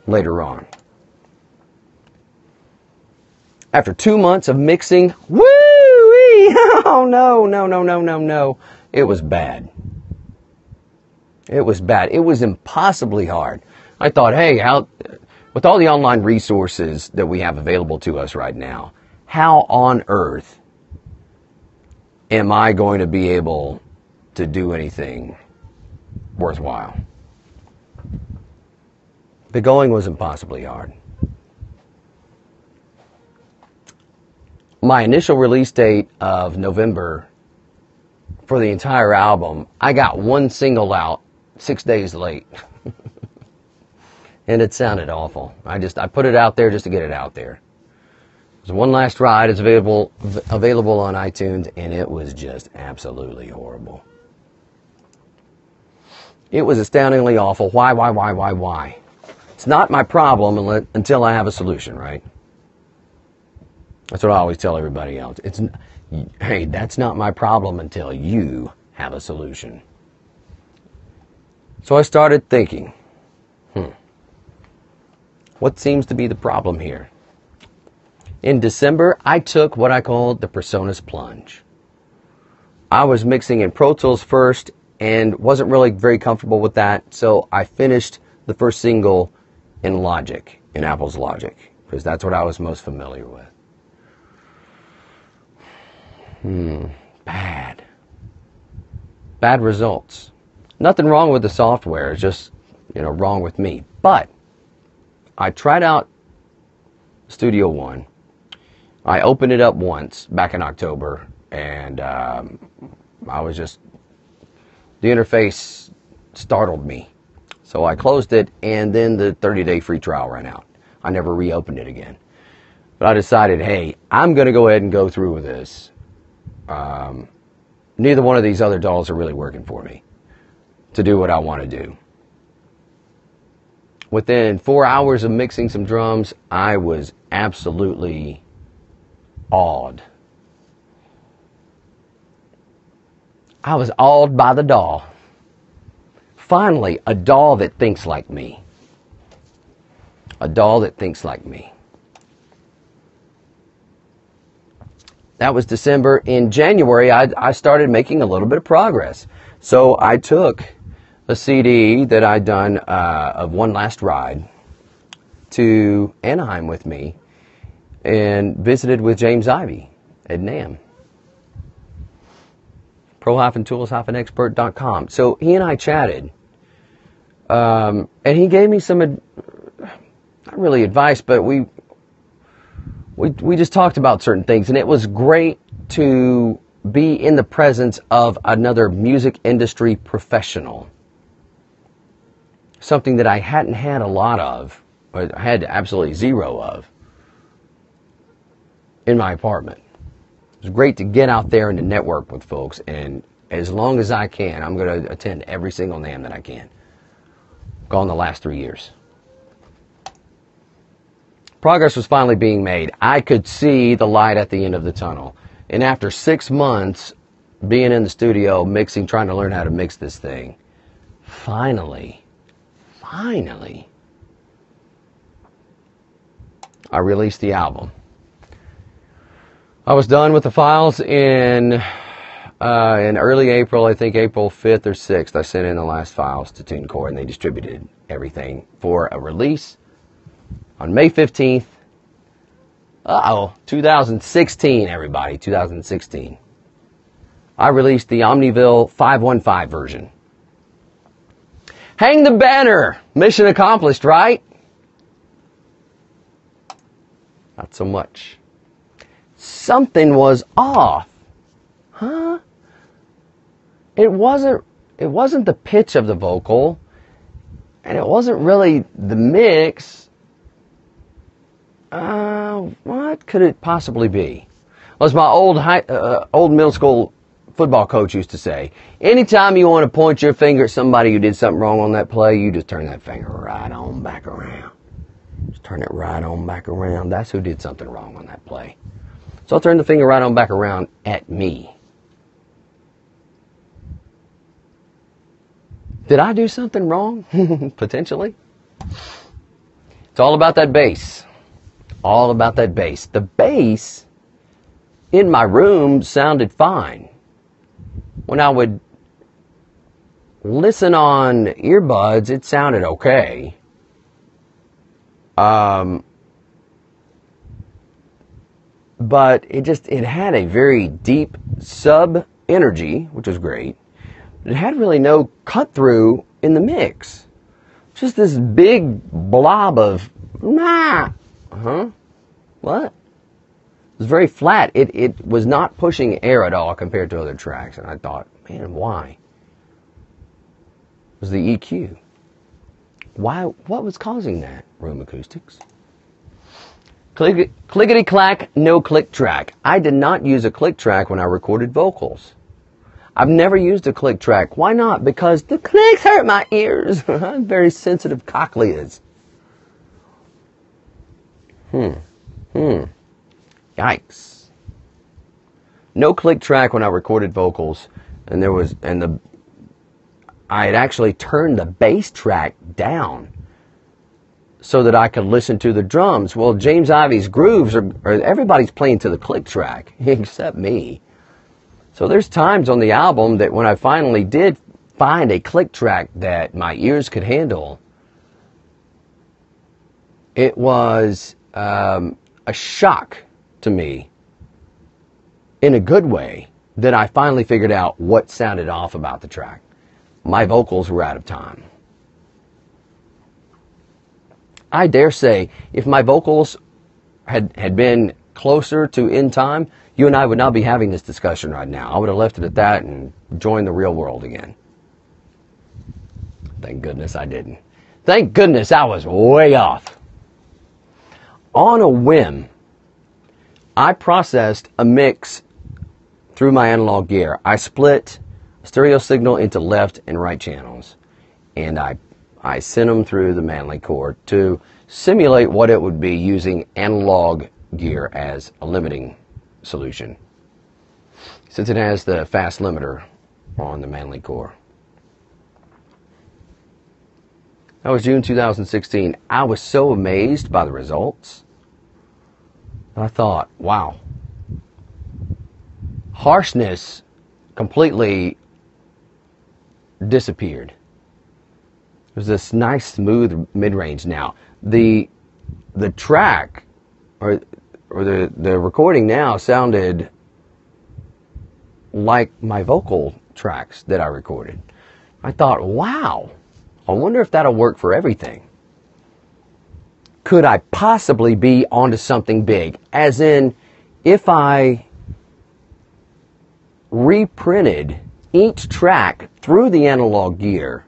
later on. After 2 months of mixing, woo-wee, oh no, it was bad. It was bad. It was impossibly hard. I thought, hey, with all the online resources that we have available to us right now, how on earth am I going to be able to do anything worthwhile? The going was impossibly hard. My initial release date of November for the entire album, I got one single out 6 days late. And it sounded awful. I put it out there just to get it out there. There's one last ride. It's available on iTunes, and it was just absolutely horrible. It was astoundingly awful. Why? It's not my problem until I have a solution, right? That's what I always tell everybody else. Hey, that's not my problem until you have a solution. So I started thinking, what seems to be the problem here? In December, I took what I called the Personas Plunge. I was mixing in Pro Tools first and wasn't really very comfortable with that, so I finished the first single in Logic, in Apple's Logic, because that's what I was most familiar with. Bad results. Nothing wrong with the software, it's just, wrong with me. But I tried out Studio One. I opened it up once back in October, and I was just, the interface startled me. So I closed it, and then the 30-day free trial ran out. I never reopened it again. But I decided, hey, I'm going to go ahead and go through with this. Neither one of these other dolls are really working for me to do what I want to do. Within 4 hours of mixing some drums, I was absolutely awed. I was awed by the doll. Finally, a doll that thinks like me. A doll that thinks like me. That was December. In January, I started making a little bit of progress. So I took a CD that I'd done of One Last Ride to Anaheim with me and visited with James Ivey at NAMM. pro-tools-expert.com. So he and I chatted. And he gave me some, not really advice, but we just talked about certain things. And it was great to be in the presence of another music industry professional. Something that I hadn't had a lot of, or I had absolutely zero of, in my apartment. It was great to get out there and to network with folks, and as long as I can, I'm going to attend every single NAMM that I can. Gone the last 3 years. Progress was finally being made. I could see the light at the end of the tunnel. And after 6 months being in the studio, mixing, trying to learn how to mix this thing, finally, I released the album. I was done with the files in early April, I think April 5th or 6th. I sent in the last files to TuneCore, and they distributed everything for a release on May 15th. 2016, everybody, 2016. I released the Omniville 515 version. Hang the banner! Mission accomplished, right? Not so much. Something was off. Huh? It wasn't the pitch of the vocal, and it wasn't really the mix. What could it possibly be? Well, as my old middle school football coach used to say, anytime you want to point your finger at somebody who did something wrong on that play, you just turn that finger right on back around. Just turn it right on back around. That's who did something wrong on that play. So I'll turn the finger right on back around at me. Did I do something wrong? Potentially. It's all about that bass. All about that bass. The bass in my room sounded fine. When I would listen on earbuds, it sounded okay. But it had a very deep sub energy, which was great. It had really no cut through in the mix. Just this big blob of what? It was very flat. It was not pushing air at all compared to other tracks. And I thought, man, why? It was the EQ. Why? What was causing that? Room acoustics. Clickety clack, no click track. I did not use a click track when I recorded vocals. I've never used a click track. Why not? Because the clicks hurt my ears. I have very sensitive cochleas. Yikes. No click track when I recorded vocals, and I had actually turned the bass track down so that I could listen to the drums. Well, James Ivey's grooves everybody's playing to the click track except me. So there's times on the album that when I finally did find a click track that my ears could handle, it was a shock to me, in a good way, that I finally figured out what sounded off about the track. My vocals were out of time. I dare say, if my vocals had been closer to in time, you and I would not be having this discussion right now. I would have left it at that and joined the real world again. Thank goodness I didn't. Thank goodness I was way off. On a whim, I processed a mix through my analog gear. I split stereo signal into left and right channels, and I sent them through the Manley core to simulate what it would be using analog gear as a limiting solution, since it has the fast limiter on the Manley core. That was June 2016. I was so amazed by the results. I thought, wow. Harshness completely disappeared. There's this nice smooth mid-range now. The track or the recording now sounded like my vocal tracks that I recorded. I thought, wow, I wonder if that'll work for everything. Could I possibly be onto something big? As in, if I reprinted each track through the analog gear,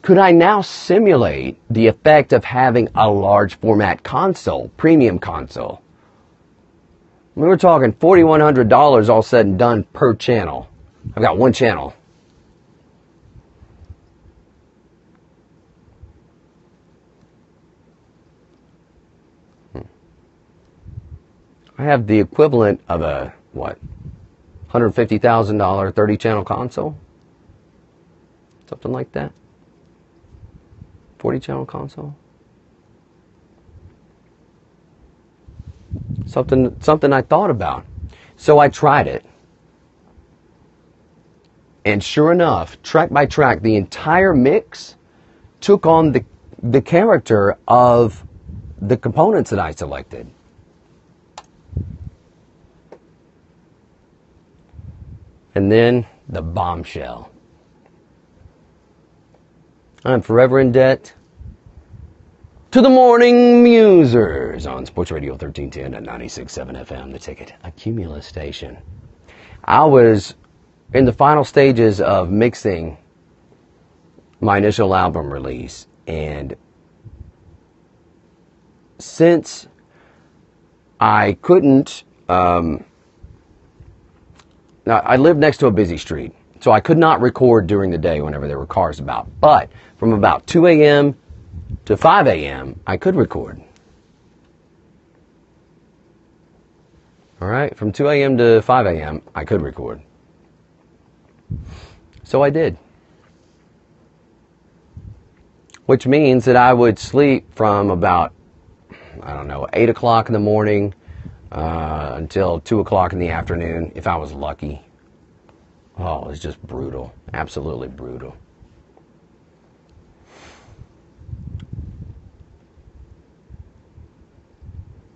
could I now simulate the effect of having a large format console, premium console? We were talking $4,100 all said and done per channel. I've got one channel. I have the equivalent of a, what, $150,000 30-channel console? Something like that. 40-channel console? Something I thought about. So I tried it. And sure enough, track by track, the entire mix took on the character of the components that I selected. And then the bombshell. I'm forever in debt to the Morning Musers on Sports Radio 1310 at 96.7 FM, the Ticket, a Cumulus station. I was in the final stages of mixing my initial album release, and since I couldn't... Now, I live next to a busy street, so I could not record during the day whenever there were cars about. But from about 2 a.m. to 5 a.m., I could record. All right? From 2 a.m. to 5 a.m., I could record. So I did. Which means that I would sleep from about, 8 o'clock in the morning until 2 o'clock in the afternoon, if I was lucky. Oh, it was just brutal. Absolutely brutal.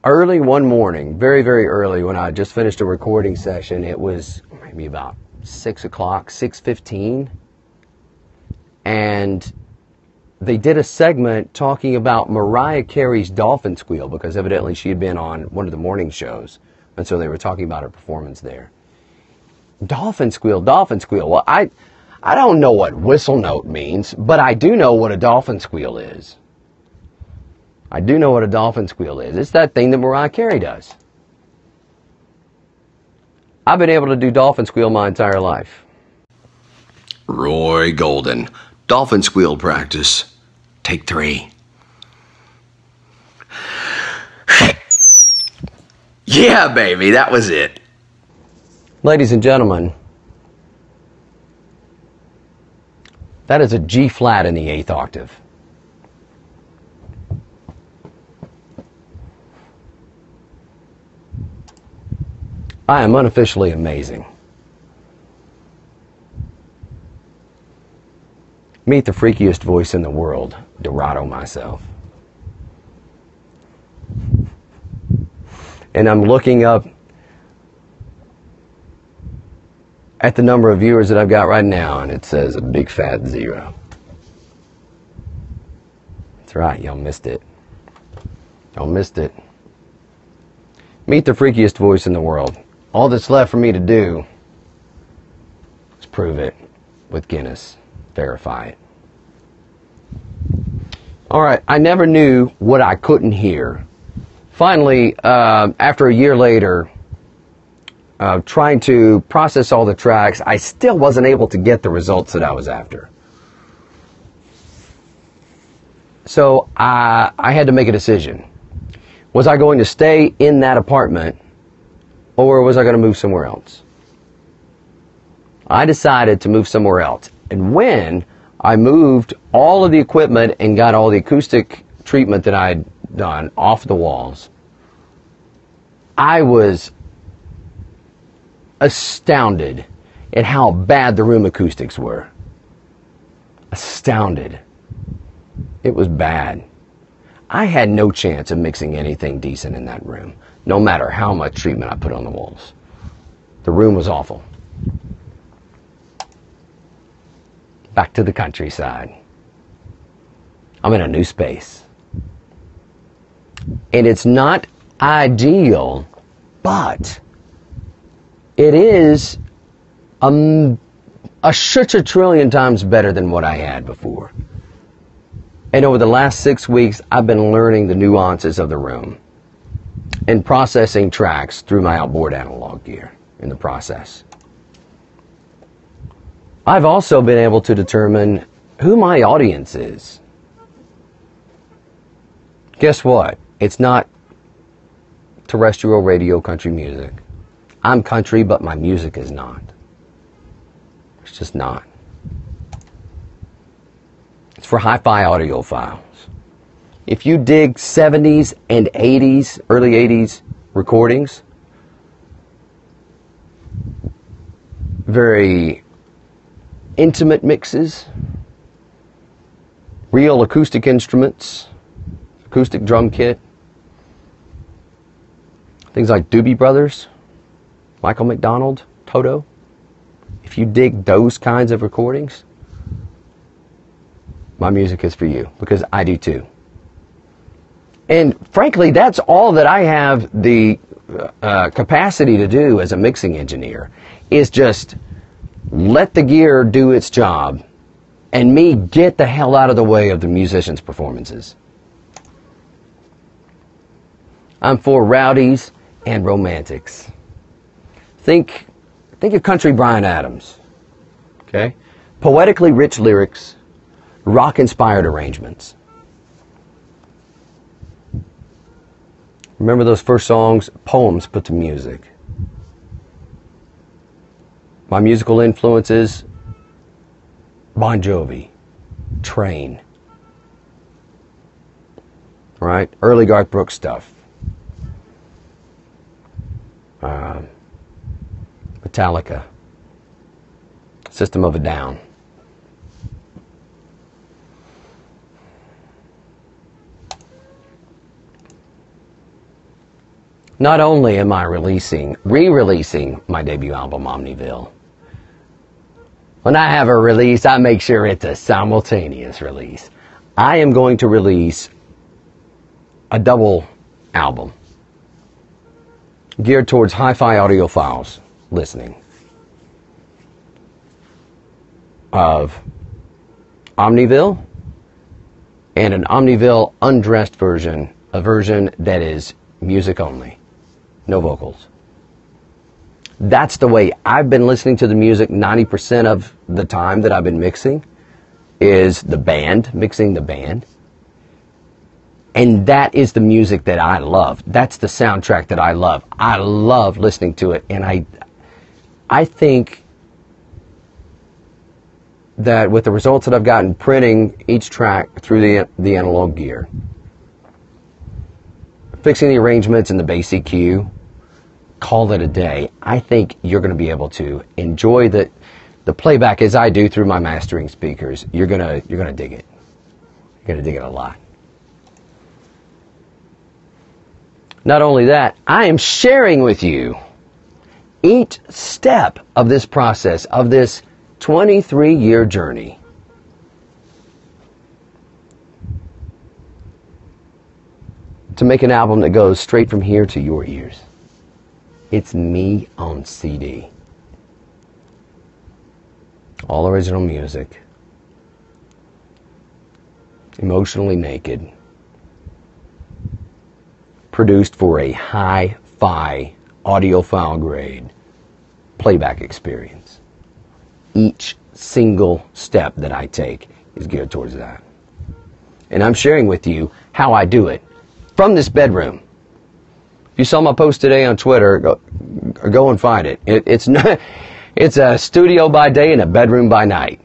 Early one morning, very, very early, when I just finished a recording session, it was maybe about 6 o'clock, 6:15, and they did a segment talking about Mariah Carey's dolphin squeal, because evidently she had been on one of the morning shows, and so they were talking about her performance there. Dolphin squeal, dolphin squeal. Well, I don't know what whistle note means, but I do know what a dolphin squeal is. I do know what a dolphin squeal is. It's that thing that Mariah Carey does. I've been able to do dolphin squeal my entire life. Roy Golden, dolphin squeal practice. Take 3. Yeah, baby, that was it. Ladies and gentlemen, that is a G flat in the 8th octave. I am unofficially amazing. Meet the freakiest voice in the world, Dorado myself. And I'm looking up at the number of viewers that I've got right now, and it says a big fat 0. That's right, y'all missed it. Y'all missed it. Meet the freakiest voice in the world. All that's left for me to do is prove it with Guinness. Verify it. Alright, I never knew what I couldn't hear. Finally, after a year later, trying to process all the tracks, I still wasn't able to get the results that I was after. So I had to make a decision. Was I going to stay in that apartment, or was I going to move somewhere else? I decided to move somewhere else. And when I moved all of the equipment and got all the acoustic treatment that I'd done off the walls, I was astounded at how bad the room acoustics were. Astounded. It was bad. I had no chance of mixing anything decent in that room, no matter how much treatment I put on the walls. The room was awful. Back to the countryside. I'm in a new space. And it's not ideal, but it is a such a trillion times better than what I had before. And over the last 6 weeks, I've been learning the nuances of the room and processing tracks through my outboard analog gear in the process. I've also been able to determine who my audience is. Guess what? It's not terrestrial radio country music. I'm country, but my music is not. It's just not. It's for hi-fi audiophiles. If you dig 70s and 80s, early 80s recordings, very intimate mixes, real acoustic instruments, acoustic drum kit, things like Doobie Brothers, Michael McDonald, Toto. If you dig those kinds of recordings, my music is for you, because I do too. And frankly, that's all that I have the capacity to do as a mixing engineer, is just let the gear do its job and me get the hell out of the way of the musicians' performances. I'm for rowdies and romantics. Think of country Bryan Adams. Okay? Poetically rich lyrics, rock-inspired arrangements. Remember those first songs? Poems put to music. My musical influences: Bon Jovi, Train, right? Early Garth Brooks stuff. Metallica, System of a Down. Not only am I re-releasing my debut album, Omniville. When I have a release, I make sure it's a simultaneous release. I am going to release a double album geared towards hi-fi audiophiles listening of Omniville and an Omniville undressed version, a version that is music only, no vocals. That's the way I've been listening to the music 90% of the time that I've been mixing, is the band, mixing the band. And that is the music that I love. That's the soundtrack that I love. I love listening to it. And I think that with the results that I've gotten printing each track through the analog gear, fixing the arrangements and the bass EQ, call it a day. I think you're going to be able to enjoy the playback as I do through my mastering speakers, you're gonna dig it. You're gonna dig it a lot. Not only that, I am sharing with you each step of this process, of this 23-year journey. To make an album that goes straight from here to your ears. It's me on CD. All original music. Emotionally naked. Produced for a hi-fi audiophile grade playback experience. Each single step that I take is geared towards that. And I'm sharing with you how I do it from this bedroom. If you saw my post today on Twitter, go and find it. It's a studio by day and a bedroom by night.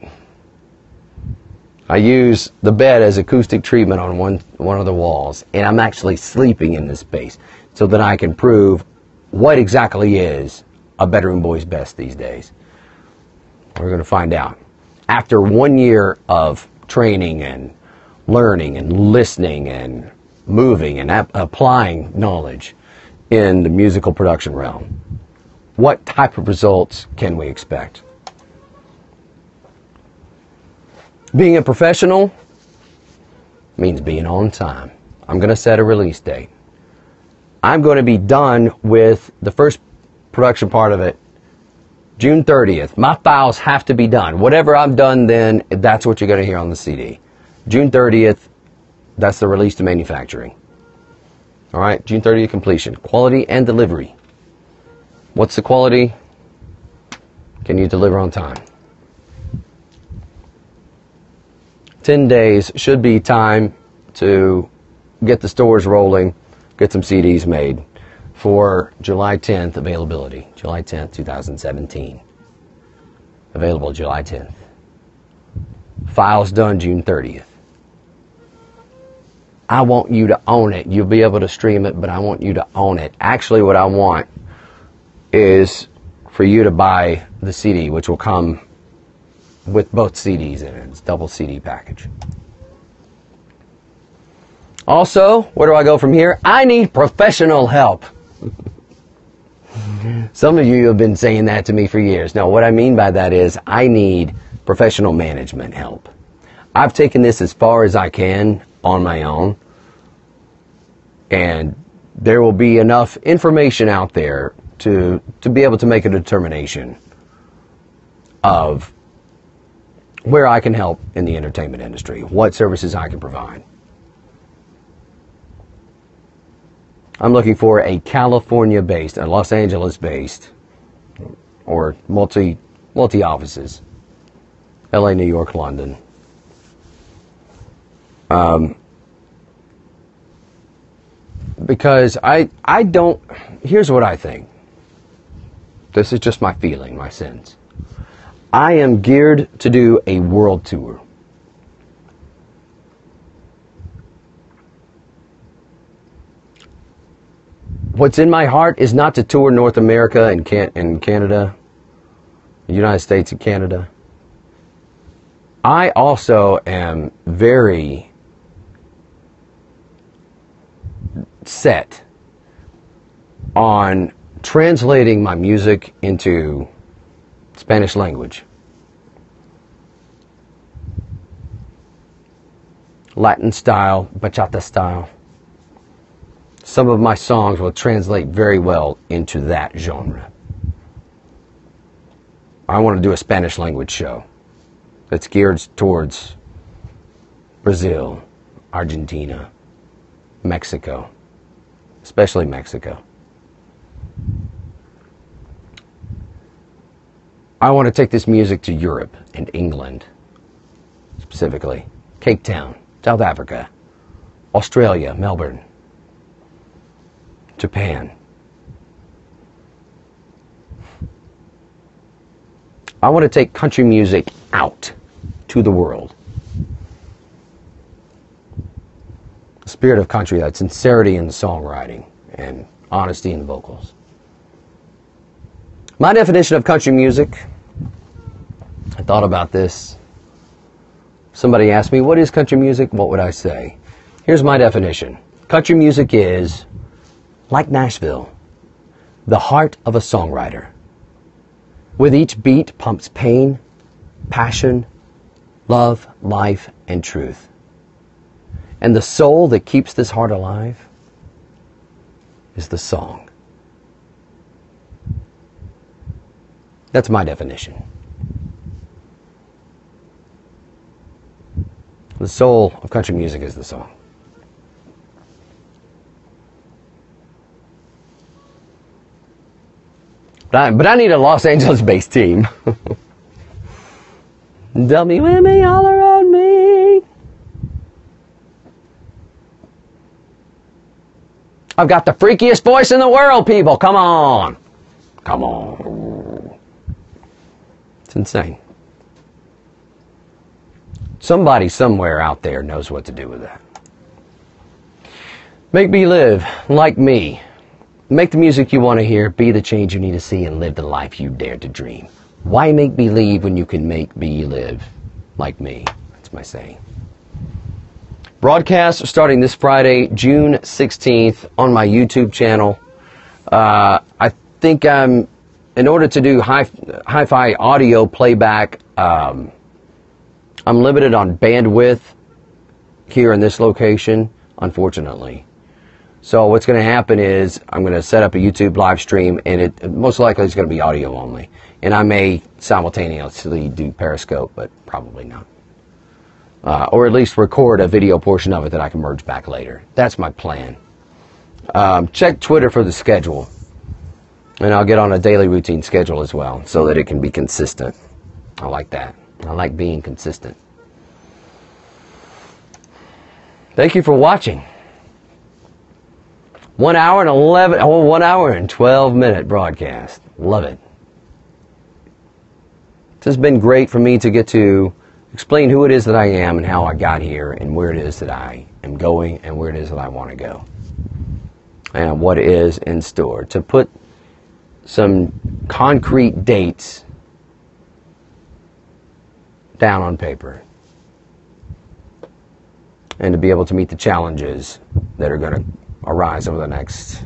I use the bed as acoustic treatment on one of the walls, and I'm actually sleeping in this space so that I can prove what exactly is a bedroom boy's best these days. We're going to find out. After 1 year of training and learning and listening and moving and applying knowledge in the musical production realm, what type of results can we expect? Being a professional means being on time. I'm going to set a release date. I'm going to be done with the first production part of it June 30th. My files have to be done. Whatever I'm done then, that's what you're going to hear on the CD. June 30th, that's the release to manufacturing. All right, June 30th completion. Quality and delivery. What's the quality? Can you deliver on time? 10 days should be time to get the stores rolling, get some CDs made for July 10th availability. July 10th, 2017. Available July 10th. Files done June 30th. I want you to own it. You'll be able to stream it, but I want you to own it. Actually, what I want is for you to buy the CD, which will come with both CDs in it. It's a double CD package. Also, where do I go from here? I need professional help. Some of you have been saying that to me for years. Now, what I mean by that is I need professional management help. I've taken this as far as I can on my own, and there will be enough information out there to be able to make a determination of where I can help in the entertainment industry, what services I can provide. I'm looking for a California-based, a Los Angeles-based, or multi-offices, LA, New York, London. Because I don't, here's what I think. This is just my feeling, my sense. I am geared to do a world tour. What's in my heart is not to tour North America and Canada, the United States and Canada. I also am very set on translating my music into Spanish language, Latin style, bachata style. Some of my songs will translate very well into that genre. I want to do a Spanish language show that's geared towards Brazil, Argentina, Mexico, especially Mexico. I want to take this music to Europe and England, specifically Cape Town, South Africa, Australia, Melbourne, Japan. I want to take country music out to the world. The spirit of country, that sincerity in the songwriting and honesty in the vocals. My definition of country music I thought about this. Somebody asked me, what is country music? What would I say? Here's my definition. Country music is, like Nashville, the heart of a songwriter. With each beat pumps pain, passion, love, life, and truth. And the soul that keeps this heart alive is the song. That's my definition. The soul of country music is the song. But I need a Los Angeles-based team. Dummy women all around me. I've got the freakiest voice in the world, people. Come on. Come on. It's insane. Somebody somewhere out there knows what to do with that. Make me live like me. Make the music you want to hear, be the change you need to see, and live the life you dare to dream. Why make believe when you can make me live like me? That's my saying. Broadcasts are starting this Friday, June 16th, on my YouTube channel. I think in order to do hi-fi audio playback, I'm limited on bandwidth here in this location, unfortunately. So what's going to happen is I'm going to set up a YouTube live stream, and it most likely is going to be audio only. And I may simultaneously do Periscope, but probably not. Or at least record a video portion of it that I can merge back later. That's my plan. Check Twitter for the schedule. And I'll get on a daily routine schedule as well, so that it can be consistent. I like that. I like being consistent. Thank you for watching. 1 hour and 12 minute broadcast. Love it. This has been great for me to get to explain who it is that I am and how I got here and where it is that I am going and where it is that I want to go. And what is in store. To put some concrete dates down on paper. And to be able to meet the challenges that are going to arise over the next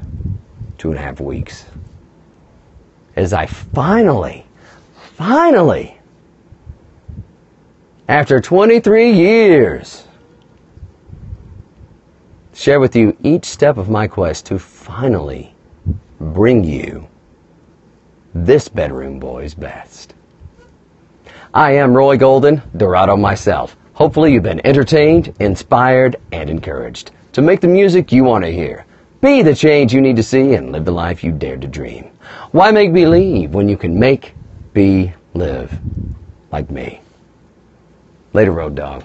2.5 weeks. As I finally, after 23 years, share with you each step of my quest to finally bring you this bedroom boy's best. I am Roy Golden, Dorado myself. Hopefully you've been entertained, inspired, and encouraged to make the music you want to hear. Be the change you need to see and live the life you dare to dream. Why make believe when you can make, be, live like me? Later, Road Dog.